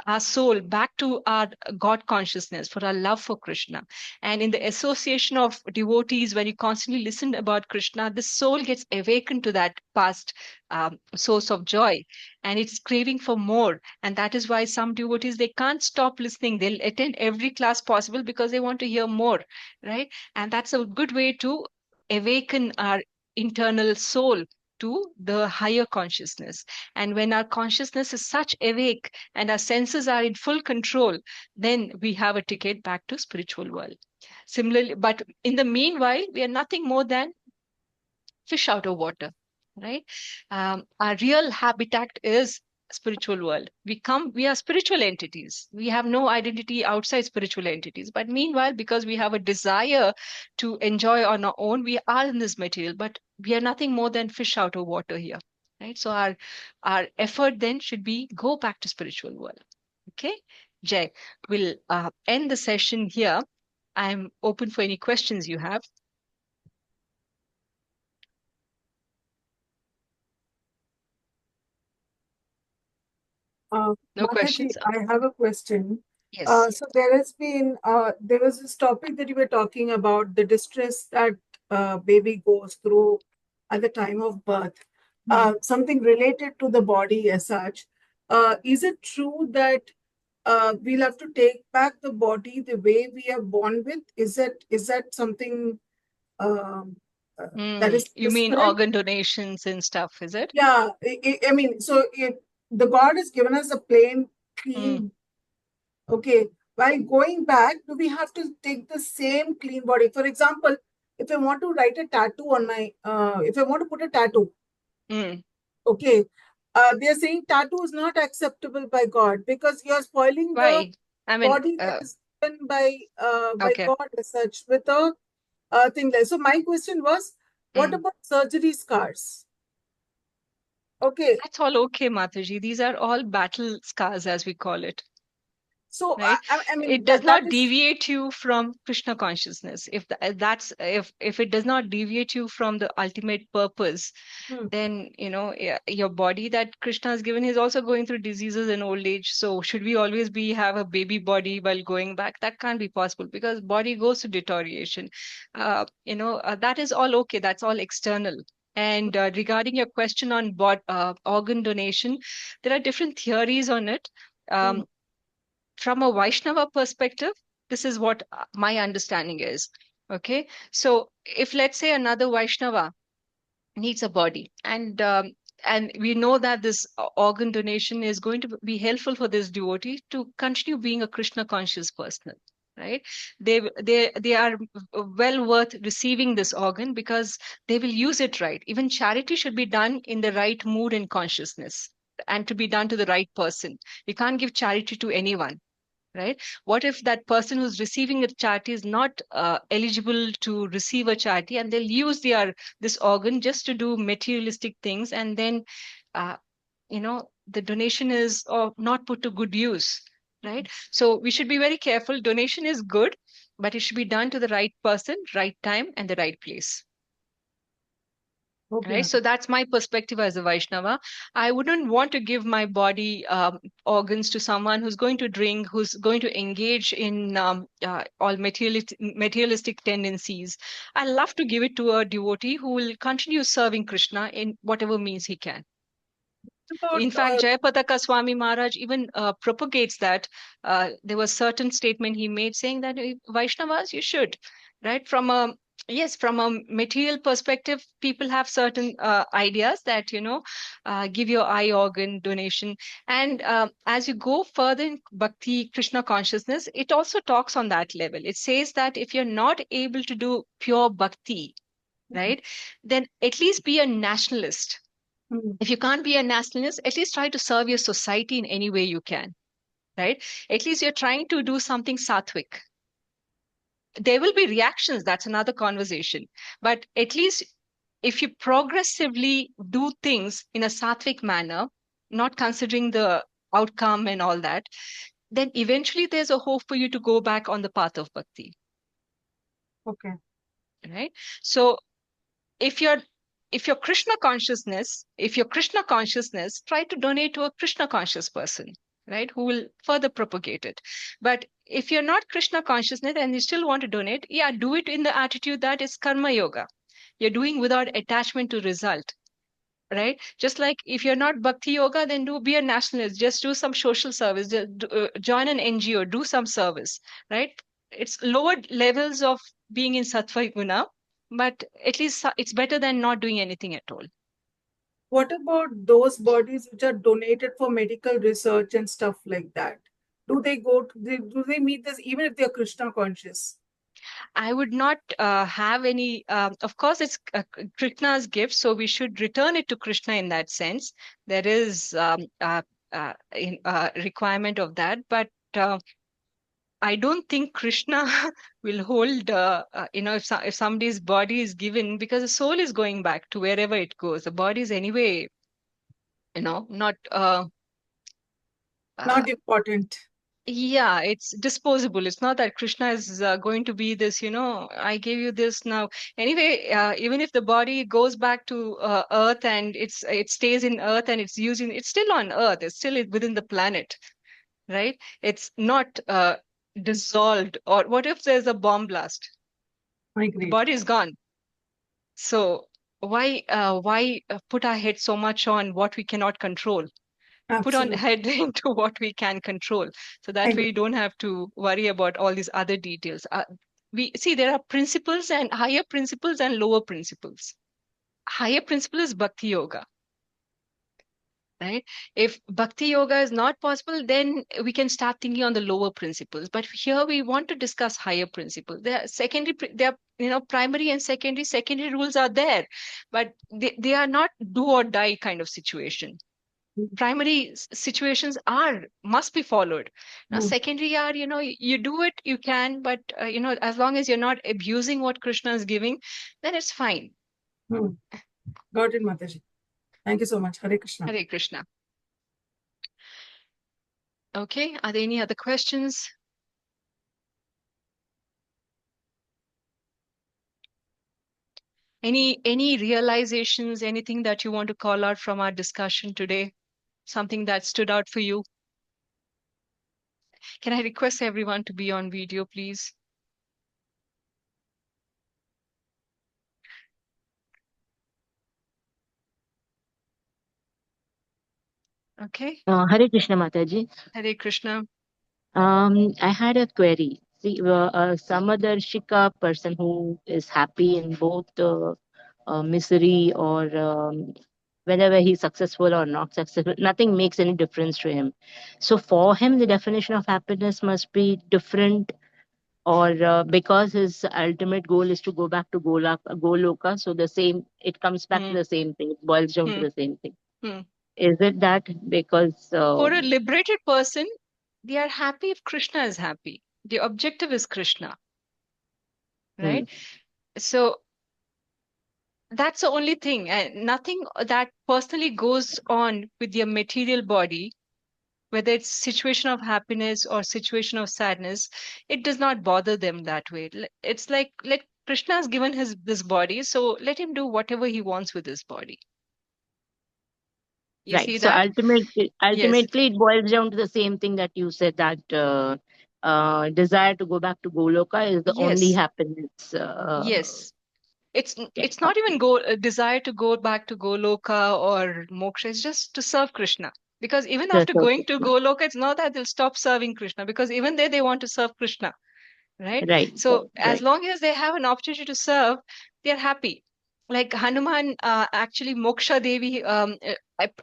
our soul back to our God consciousness, for our love for Krishna. And in the association of devotees, when you constantly listen about Krishna, the soul gets awakened to that past source of joy, and it's craving for more. And that is why some devotees, they can't stop listening. They'll attend every class possible because they want to hear more, right? And that's a good way to awaken our internal soul to the higher consciousness. And when our consciousness is such awake and our senses are in full control, then we have a ticket back to spiritual world. Similarly, but in the meanwhile, we are nothing more than fish out of water, right? Our real habitat is spiritual world. We are spiritual entities. We have no identity outside spiritual entities. But meanwhile, because we have a desire to enjoy on our own, we are in this material, but we are nothing more than fish out of water here, right? So our effort then should be go back to spiritual world. Okay, Jay, we'll end the session here. I'm open for any questions you have. No Mataji, questions? I have a question. Yes. So there was this topic that you were talking about, the distress that baby goes through at the time of birth, something related to the body as such. Is it true that we'll have to take back the body the way we are born with? Is that something that is You mean correct? organ donations and stuff, is it? Yeah, I mean, so if the God has given us a plain, clean, okay, while going back, do we have to take the same clean body? For example, if I want to write a tattoo on my, if I want to put a tattoo, okay, they're saying tattoo is not acceptable by God because you're spoiling the Why? I mean, body that is given by okay. God as such with a thing like. So my question was, what about surgery scars? Okay. That's all okay, Mataji. These are all battle scars, as we call it. So Right? I mean, It does that not is deviate you from Krishna consciousness. If it does not deviate you from the ultimate purpose, then your body that Krishna has given is also going through diseases and old age. So should we always have a baby body while going back? That can't be possible because body goes to deterioration. That is all okay. That's all external. And regarding your question on organ donation, there are different theories on it. From a Vaishnava perspective, this is what my understanding is. Okay. So if, let's say, another Vaishnava needs a body, and we know that this organ donation is going to be helpful for this devotee to continue being a Krishna conscious person, right? They are well worth receiving this organ because they will use it right. Even charity should be done in the right mood and consciousness, and to be done to the right person. You can't give charity to anyone, right? What if that person who's receiving a charity is not eligible to receive a charity, and they'll use this organ just to do materialistic things, and then uh, the donation is not put to good use, right? So we should be very careful. Donation is good, but it should be done to the right person, right time, and the right place. Okay. Right. So that's my perspective as a Vaishnava. I wouldn't want to give my body organs to someone who's going to drink, who's going to engage in all materialistic tendencies. I love to give it to a devotee who will continue serving Krishna in whatever means he can. About, In fact, Jayapataka Swami Maharaj even propagates that. There was certain statement he made saying that Vaishnavas, you should, right? From a material perspective, people have certain ideas that, give your eye organ donation. And as you go further in Bhakti Krishna consciousness, it also talks on that level. It says that if you're not able to do pure Bhakti, right, then at least be a nationalist. If you can't be a nationalist, at least try to serve your society in any way you can, right? At least you're trying to do something sattvic. There will be reactions, that's another conversation. But at least if you progressively do things in a sattvic manner, not considering the outcome and all that, then eventually there's a hope for you to go back on the path of bhakti. okay. Right? So if you're Krishna consciousness, try to donate to a Krishna conscious person, right, who will further propagate it. But if you're not Krishna consciousness and you still want to donate, do it in the attitude that is karma yoga. You're doing without attachment to result, right? Just like if you're not bhakti yoga, then be a nationalist, just do some social service, join an NGO, do some service, right? It's lower levels of being in sattva guna, but at least it's better than not doing anything at all. What about those bodies which are donated for medical research and stuff like that? Do they meet this even if they're Krishna conscious? I would not have any, of course, it's Krishna's gift, so we should return it to Krishna in that sense. There is requirement of that, but I don't think Krishna will hold, if somebody's body is given, because the soul is going back to wherever it goes. The body is anyway, not. Not important. Yeah, it's disposable. It's not that Krishna is going to be this, I gave you this now. Anyway, even if the body goes back to Earth and it stays in Earth and it's still on Earth. It's still within the planet, right? It's not dissolved. Or what if there's a bomb blast? I The agree. body is gone. So why put our head so much on what we cannot control? Put on Absolutely. head into what we can control, so that way you don't have to worry about all these other details. We see there are principles and higher principles and lower principles. Higher principle is bhakti yoga, right? If bhakti yoga is not possible, then we can start thinking on the lower principles. But here we want to discuss higher principles. There are primary and secondary rules are there, but they are not do or die kind of situation. Primary situations must be followed. Now secondary are, you do it, you can, but as long as you're not abusing what Krishna is giving, then it's fine. Got it, Mataji. Thank you so much. Hare Krishna. Hare Krishna. Okay, are there any other questions? Any realizations, anything that you want to call out from our discussion today? Something that stood out for you? Can I request everyone to be on video, please? Okay. Hare Krishna Mataji. Hare Krishna. I had a query. See, some other Shika person who is happy in both misery or whenever he's successful or not successful, nothing makes any difference to him. So for him, the definition of happiness must be different, or because his ultimate goal is to go back to Goloka, so it comes back to the same thing. It boils down to the same thing. Is it that because for a liberated person, they are happy if Krishna is happy. The objective is Krishna, right? So that's the only thing, and nothing that personally goes on with your material body, whether it's situation of happiness or situation of sadness, it does not bother them that way. It's like Krishna has given this body, so let him do whatever he wants with his body. You Right. see So that? ultimately, Yes. it boils down to the same thing that you said, that desire to go back to Goloka is the only Yes. happiness. Yes. It's Yeah. it's not even a desire to go back to Goloka or moksha. It's just to serve Krishna. Because even That's after okay. going to Goloka, it's not that they'll stop serving Krishna, because even there they want to serve Krishna, right? Right. So as Right. long as they have an opportunity to serve, they're happy. Like Hanuman, actually, Moksha Devi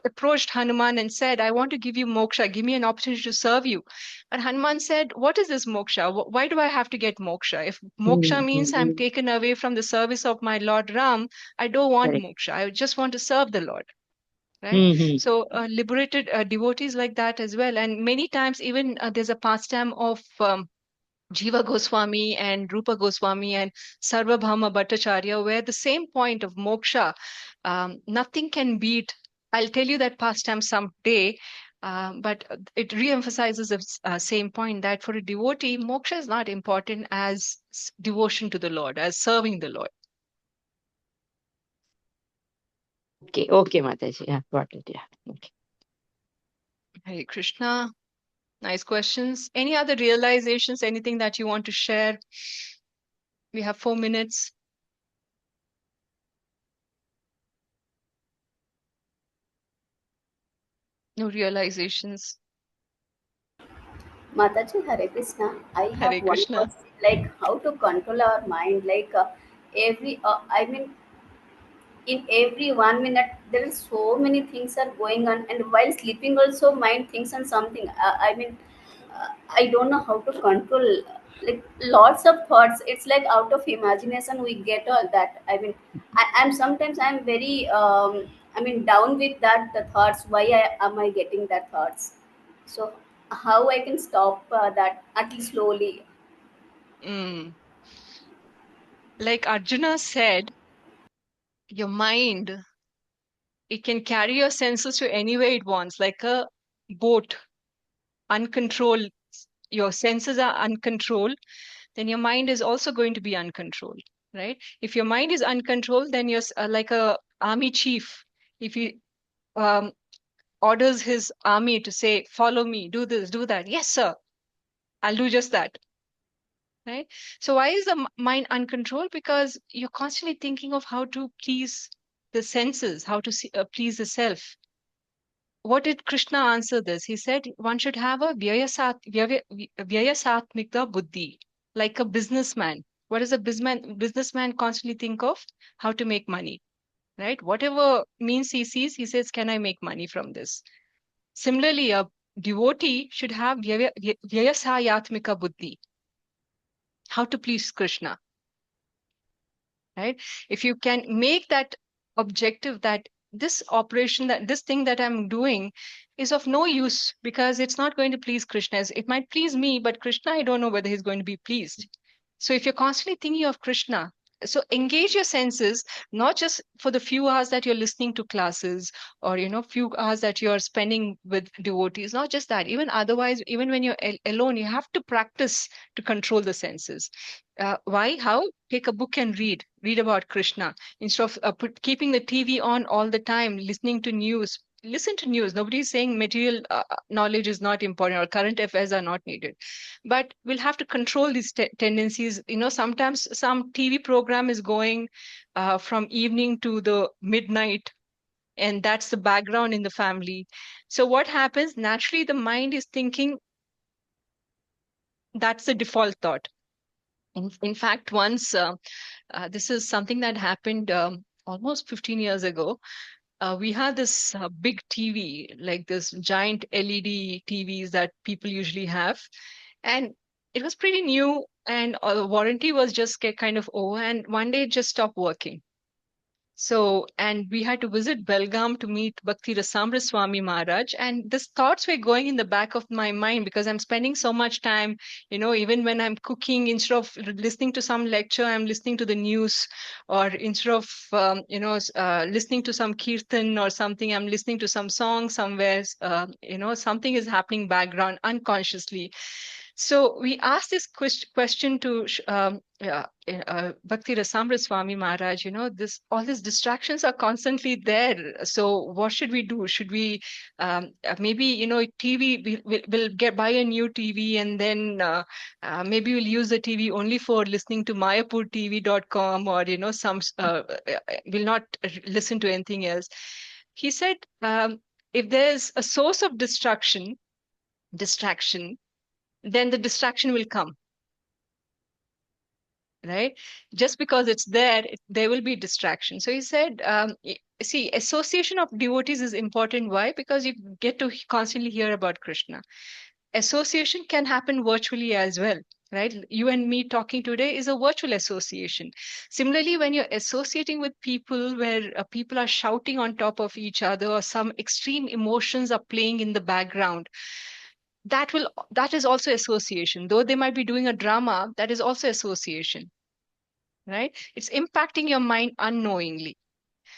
approached Hanuman and said, I want to give you moksha, give me an opportunity to serve you. And Hanuman said, what is this moksha? Why do I have to get moksha? If moksha means I'm Mm-hmm. taken away from the service of my Lord Ram, I don't want Correct. moksha. I just want to serve the Lord. Right? Mm-hmm. So liberated devotees like that as well. And many times even there's a pastime of Jiva Goswami and Rupa Goswami and Sarvabhauma Bhattacharya, where the same point of moksha, nothing can beat. I'll tell you that pastime someday, but it re-emphasizes the same point that for a devotee, moksha is not important as devotion to the Lord, as serving the Lord. Okay, Mataji. Yeah, got it. Yeah. Okay. Hare Krishna. Nice questions. Any other realizations, anything that you want to share? We have 4 minutes. No realizations. Mataji, Hare Krishna. I have Hare one Krishna. question, like how to control our mind. Like I mean, in every 1 minute, there is so many things are going on, and while sleeping, also mind thinks on something. I don't know how to control. Like lots of thoughts. It's like out of imagination we get all that. I mean, I'm sometimes I'm very down with that the thoughts. Why am I getting that thoughts? So how I can stop that at least slowly? Mm. Like Arjuna said, your mind, it can carry your senses to anywhere it wants, like a boat, uncontrolled. Your senses are uncontrolled, then your mind is also going to be uncontrolled, right? If your mind is uncontrolled, then you're like a army chief. If he um, orders his army to say, follow me, do this, do that. Yes, sir, I'll do just that. Right? So why is the mind uncontrolled? Because you're constantly thinking of how to please the senses, how to please the self. What did Krishna answer this? He said one should have a vyayasatmika buddhi, like a businessman. What does a businessman constantly think of? How to make money, right? Whatever means he sees, he says, can I make money from this? Similarly, a devotee should have vyayasayatmika buddhi, how to please Krishna, right? If you can make that objective, that this operation, that this thing that I'm doing is of no use because it's not going to please Krishna. It might please me, but Krishna, I don't know whether he's going to be pleased. So if you're constantly thinking of Krishna, so engage your senses, not just for the few hours that you're listening to classes, or few hours that you're spending with devotees. Not just that, even otherwise, even when you're alone, you have to practice to control the senses. Why? How? Take a book and read about Krishna instead of keeping the TV on all the time, listening to news. Listen to news. Nobody's saying material knowledge is not important or current affairs are not needed, but we'll have to control these tendencies. Sometimes some TV program is going from evening to the midnight, and that's the background in the family. So what happens? Naturally, the mind is thinking that's the default thought. In fact, once this is something that happened almost 15 years ago. We had this big TV, like this giant LED TVs that people usually have. And it was pretty new, and the warranty was just kind of over. And one day it just stopped working. So, and we had to visit Belgaum to meet Bhakti Rasamra Swami Maharaj. And these thoughts were going in the back of my mind because I'm spending so much time, even when I'm cooking, instead of listening to some lecture, I'm listening to the news, or instead of, listening to some kirtan or something, I'm listening to some song somewhere, something is happening background unconsciously. So we asked this question to Bhakti Rasamrita Swami Maharaj. All these distractions are constantly there. So what should we do? Should we maybe TV? We'll buy a new TV, and then maybe we'll use the TV only for listening to mayapurtv.com, or will not listen to anything else. He said, if there's a source of distraction, then the distraction will come, right? Just because it's there, there will be distraction. So he said, see, association of devotees is important. Why? Because you get to constantly hear about Krishna. Association can happen virtually as well, right? You and me talking today is a virtual association. Similarly, when you're associating with people where people are shouting on top of each other, or some extreme emotions are playing in the background, that is also association. Though they might be doing a drama, that is also association, right? It's impacting your mind unknowingly.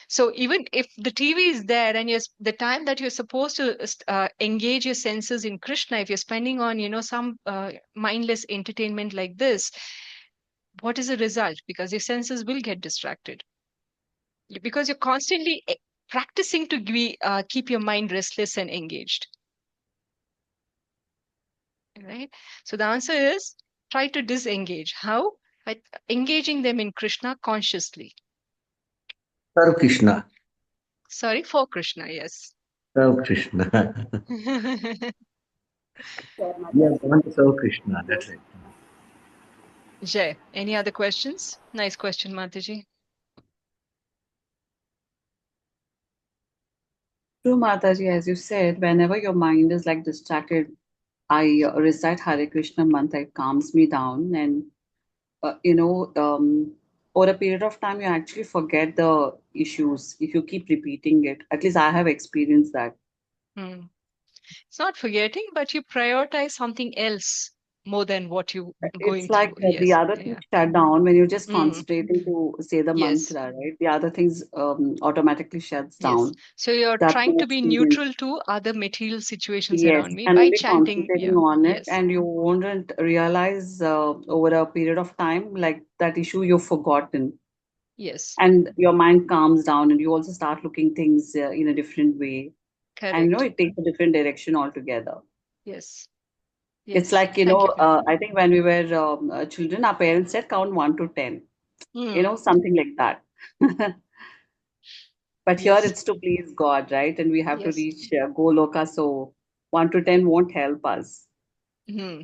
So even if the TV is there, and the time that you're supposed to engage your senses in Krishna, if you're spending on some mindless entertainment like this, what is the result? Because your senses will get distracted, because you're constantly practicing to keep your mind restless and engaged. Right? So the answer is, try to disengage. How? By engaging them in Krishna consciously. Serve Krishna. Sorry, for Krishna, yes. Serve Krishna. We are born to serve Krishna. That's it. Jay, any other questions? Nice question, Mataji. True, Mataji, as you said, whenever your mind is like distracted, I recite Hare Krishna mantra, it calms me down. And, over a period of time, you actually forget the issues if you keep repeating it. At least I have experienced that. It's not forgetting, but you prioritize something else more than what you going It's like through. the Yes. other things shut down when you're just Mm. concentrating to say the Yes. mantra, right? The other things automatically shuts Yes. down. So you're That's trying an to be experience. neutral to other material situations Yes, around me and by only chanting. concentrating Yeah. on it, Yes. and you won't realize over a period of time, like that issue you've forgotten, Yes. and your mind calms down, and you also start looking things in a different way, and Correct. it takes a different direction altogether. Yes. It's Yes. like, Thank you. I think when we were children, our parents said count 1 to 10, something like that. But here Yes. it's to please God, right? And we have to Yes. reach Goloka, so 1 to 10 won't help us.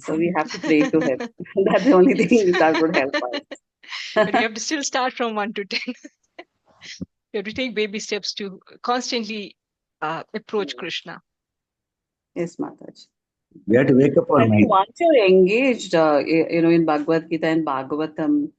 So we have to pray to Him. That's the only Yes. thing that would help us. But you have to still start from 1 to 10. You have to take baby steps to constantly approach Krishna. Yes, Mataji. We have to wake up our And mind. once you're engaged, in Bhagavad Gita and Bhagavatam,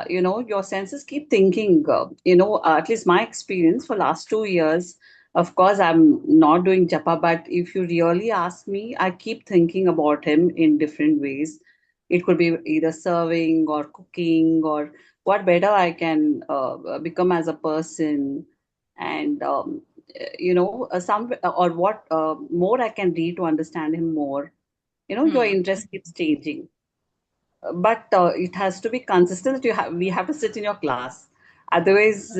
your senses keep thinking. At least my experience for last 2 years. Of course, I'm not doing japa, but if you really ask me, I keep thinking about him in different ways. It could be either serving or cooking, or what better I can become as a person, and some or what more I can read to understand him more. Your interest keeps changing, but it has to be consistent. We have to sit in your class, otherwise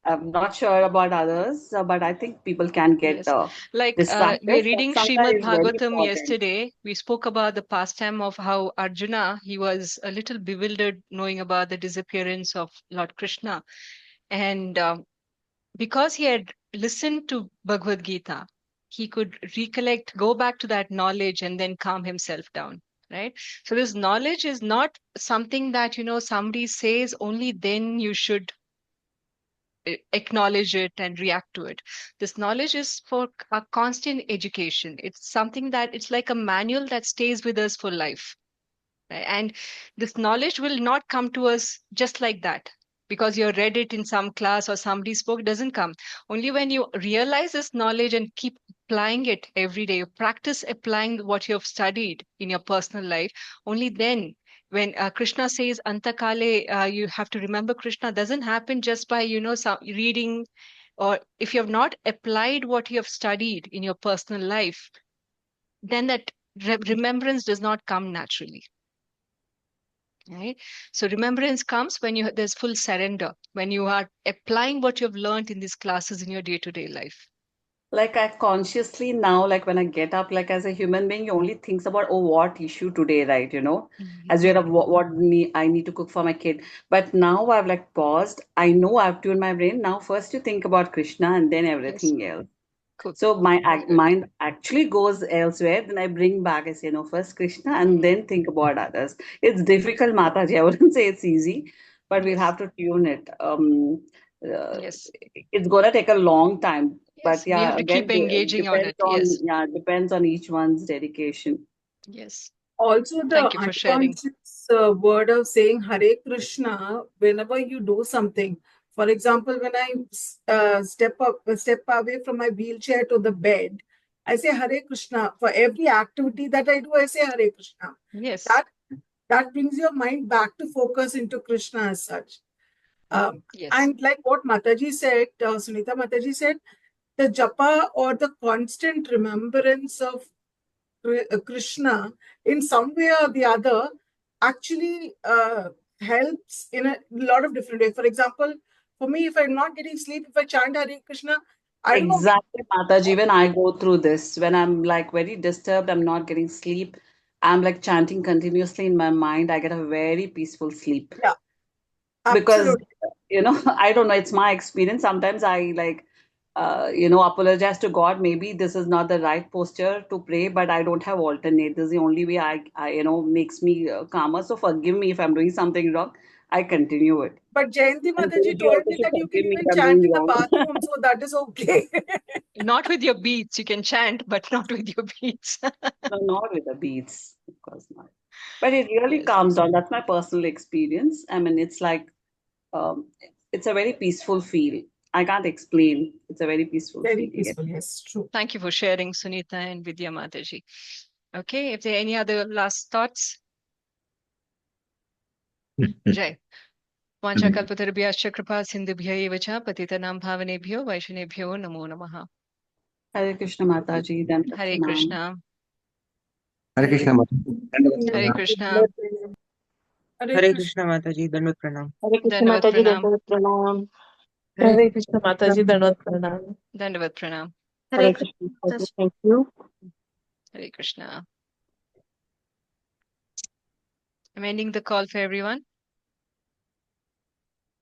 I'm not sure about others, but I think people can get Yes. Like distracted. we're But reading sometimes Srimad it's very Bhagavatam important. yesterday. We spoke about the pastime of how Arjuna, he was a little bewildered knowing about the disappearance of Lord Krishna. And because he had listened to Bhagavad Gita, he could recollect, go back to that knowledge, and then calm himself down. Right. So this knowledge is not something that, somebody says only then you should acknowledge it and react to it. This knowledge is for a constant education. It's something that it's like a manual that stays with us for life. Right? And this knowledge will not come to us just like that, because you read it in some class or somebody spoke. Doesn't come. Only when you realize this knowledge and keep applying it every day, you practice applying what you have studied in your personal life, only then when Krishna says antakale, you have to remember Krishna, doesn't happen just by some reading, or if you have not applied what you have studied in your personal life, then that remembrance does not come naturally. Right? So remembrance comes when there's full surrender, when you are applying what you've learned in these classes in your day-to-day life. Like I consciously now, like when I get up, like as a human being, you only thinks about, oh, what issue today, right? As you're I need to cook for my kid. But now I've like paused. I know I've tuned my brain. Now first you think about Krishna and then everything else. Cool. So my mind actually goes elsewhere. Then I bring back, I say, no, first Krishna and then think about others. It's difficult, Mataji. I wouldn't say it's easy, but we'll have to tune it. Yes. It's gonna take a long time. Yes, But we have yeah, to keep again, engaging on it. Yes. Depends on each one's dedication. Yes. Also, the Thank you for sharing. unconscious word of saying Hare Krishna whenever you do something. For example, when I step away from my wheelchair to the bed, I say Hare Krishna. For every activity that I do, I say Hare Krishna. Yes. That brings your mind back to focus into Krishna as such. Yes. And like what Mataji said, Sunita Mataji said, the japa or the constant remembrance of Krishna in some way or the other actually helps in a lot of different ways. For example, for me, if I'm not getting sleep, if I chant Hare Krishna, I don't know. Exactly, Mataji. Even I go through this when I'm like very disturbed, I'm not getting sleep. I'm like chanting continuously in my mind. I get a very peaceful sleep. Yeah, Because absolutely. I don't know, it's my experience. Sometimes I like apologize to God. Maybe this is not the right posture to pray, but I don't have alternate. This is the only way I makes me calmer. So forgive me if I'm doing something wrong. I continue it. But Jayanti And Mataji you told also me should that you can forgive me even if I'm chant doing in the wrong. bathroom, so that is okay. Not with your beats. You can chant, but not with your beats. No, not with the beats, of course not. But it really Yes. calms down. That's my personal experience. I mean, it's like um, it's a very peaceful feel. I can't explain. It's a very peaceful Very feeling. peaceful, yes, true. Thank you for sharing, Sunita and Vidya Mataji. Okay, if there are any other last thoughts? Jai. वाञ्छाकल्पतरुभ्यश्च कृपा सिन्धुभ्य एव च पतितनां भावनेभ्यो वैष्णवेभ्यो नमो नमः. Hare Krishna Mataji, then Hare Pranam. Krishna. Hare Krishna Mataji. Hare Krishna. Hare Krishna Mataji, Dandavat Pranam. Hare Krishna Dandavat Mataji, Pranam. Dandavat Pranam. Hare Krishna Mataji, Dandavat Pranam. Dandavat Pranam. Hare Krishna Mataji, thank you. Hare Krishna. I'm ending the call for everyone.